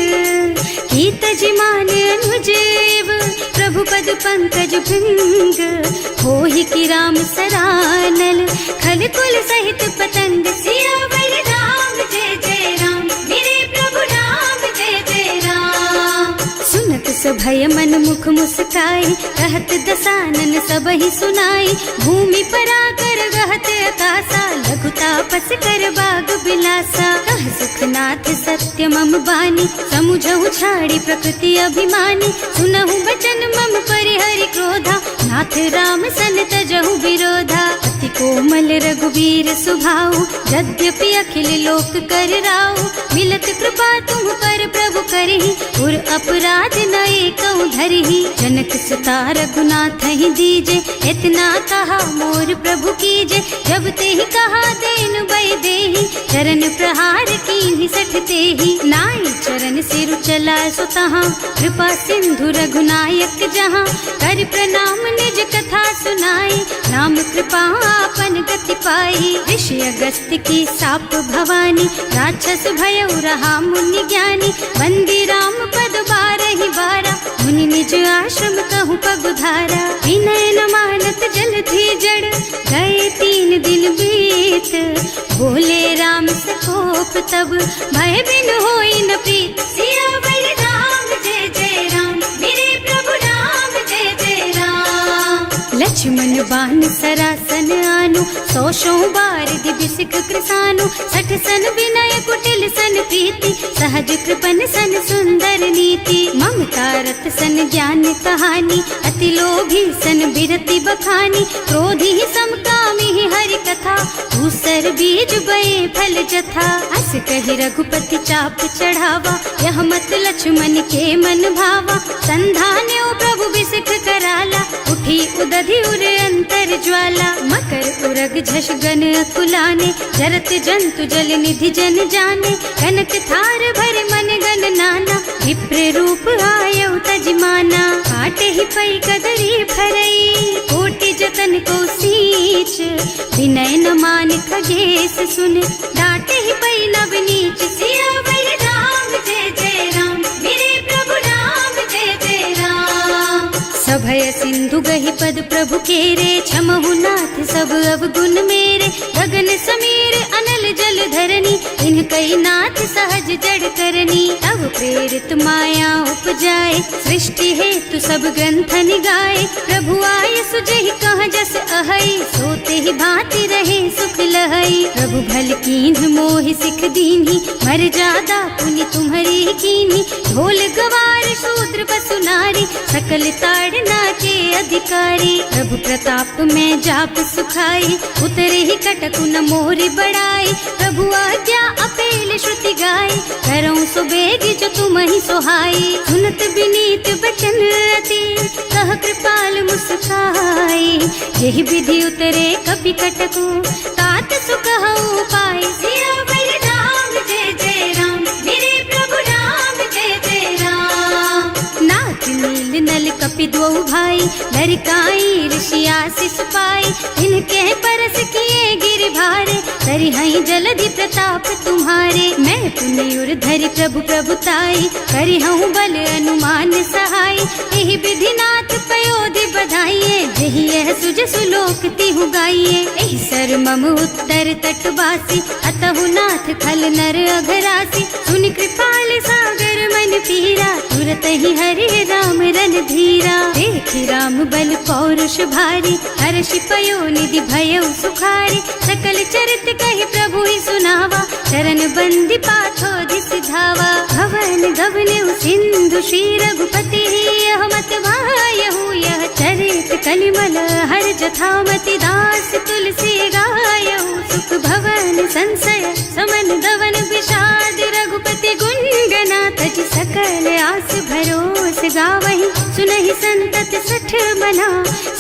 कीत जिमान अनुजेव, प्रभु पद पंकज भृंग, होहि की राम सरानल, खल कुल सहित पतंग। सियावर राम जय जय राम, मेरे प्रभु राम जय जय राम। सुनत सभय मन मुख मुस्काई, कहत दसानन सबहि सुनाई, भूमि पराकर गहत आकाशा, लघु तापस कर बाग बिलासा। कह सुखनाथ सत्य मम बानी, समुझहु छाड़ी प्रकृति अभिमानी, सुनहु बचन मम परिहरि क्रोधा, नाथ राम सन तजहु विरोधा। अति कोमल रघुवीर सुभाऊ, यद्यपि अखिल लोक कर राऊ, मिलत कृपा तुम पर प्रभु करहि, उर अपराध न एकहु धरहि। जनक सुता रघुनाथ ही दीजे, इतना कहा मोर प्रभु कीजे, जब ते ही कहा देन बय देहि, चरण प्रहार कीन्हि सठ तेहि। नाई चरण सिरु चला सुतहाँ, कृपा सिंधु रघुनायक जहाँ, कर प्रणाम निज कथा सुनाई, नाम कृपा आपन गति पाई। ऋषि अगस्त्य की साप भवानी, राक्षस भयउ रहा मुनि ज्ञानी, बंदी राम पद बारहि बारा, मुनि निज आश्रम कहूँ पगुधारा। विनय न मानत जल थी जड़, गए 3 दिन बीत, बोले राम सकोप तब, भय बिन होई न प्रीत। सियावर राम जय जय राम, मेरे प्रभु राम जय जय राम। लक्ष्मण बान सरासन आनु, 100 बारिधि बिसिख कृसानु, 60 सन विनय कुटिल सन प्रीति, सहज कृपन सन सुंदर नीति। ममता रत सन ज्ञान कहानी, अति लोभी सन बिरति बखानी, क्रोधी समकामी हरि कथा, दूसर बीज बये फल जथा। अस कहि रघुपति चाप चढ़ावा, यह मत लक्ष्मण के मन भावा, संधान्यो प्रभु बिसिख कराला, उठी उदधि उर अंतर ज्वाला। मकर उरग झष गन अकुलाने, जरत जंतु जल निधि जन जाने, कनक थार भर मन गन नाना, विप्र रूप आयउ तजमाना। काटे ही पई कदरी फरई, कोटि जतन को सींच, विनय न मान खगेश सुन, डांटे ही पई नव नीच। सियावर राम जय जय राम, मेरे प्रभु राम जय जय राम। सभय सिंधु गहि पद प्रभु केरे, क्षमहु नाथ सब अवगुण मेरे, गगन समीर अनल जल धरनी, इनकई नाथ सहज जड़ करनी। तब प्रेरित माया उपजाए, सृष्टि हेतु सब ग्रंथ निगाए, प्रभु आय सुजहि कह जस अहई, सोते ही भांति रहे सुख लहई। प्रभु भल कीन्ह मोहि सिख दीन्ही, मर जादा पुनि तुम्हरी कीन्ही, ढोल गवार शूद्र पशु नारी, सकल ताड़ना के अधिकारी। प्रभु प्रताप में जाप सुखाई, उतरे ही कटकु न मोरि बड़ाई, प्रभु आज्ञा अपेल श्रुति गाय, करऊं सो बेगी जो तुम ही सोहाई। सुनत विनीत बचन अति, कह कृपाल मुस्काई, यही विधि उतरे कपि कटकु, तात सुकहु पाई। सियावर राम जय जय राम, मेरे प्रभु राम जय जय राम। नाथ नील नल कपि द्वौ भाई, लरिकाई ऋषि आशीष पाई, इनके परस किए गिर भारे, तरिहई जलधि प्रताप तुम्हारे। मैं पुनि उर धरि प्रभु प्रभुताई, करिहऊँ बल अनुमान सहाय, यही विधिनाथ पयोधि बधाइए, जही यह सुज सुलोक तिहु गाइए। एहि कर मम उत्तर तटवासी, अतहु नाथ खल नर अघरासी। सुनि कृपाल सागर मन पीरा, तुरत ही हरि राम रन धीरा। देखि राम बल पौरुष भारी, हर्षि पयो निधि भयउ सुखारी। सकल चरित कहि प्रभु ही सुनावा, चरण बंदी पाछो दिस धावा। भवन गगन सिंधु श्री रघुपति, यह मत वायहु यह चरित कलिमल हर जथामति। दास तुलसी गायहु, सुख भवन संशय समन दवन विषाद। रघुपति गुण गना तज सकल आस भरोस गावहि। सुनहि संतत सठ मना,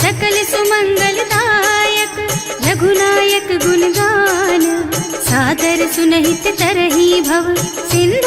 सकल सुमंगल दायक। रघुनायक गुण गान, सादर सुनहित तरहि भव। सिंधु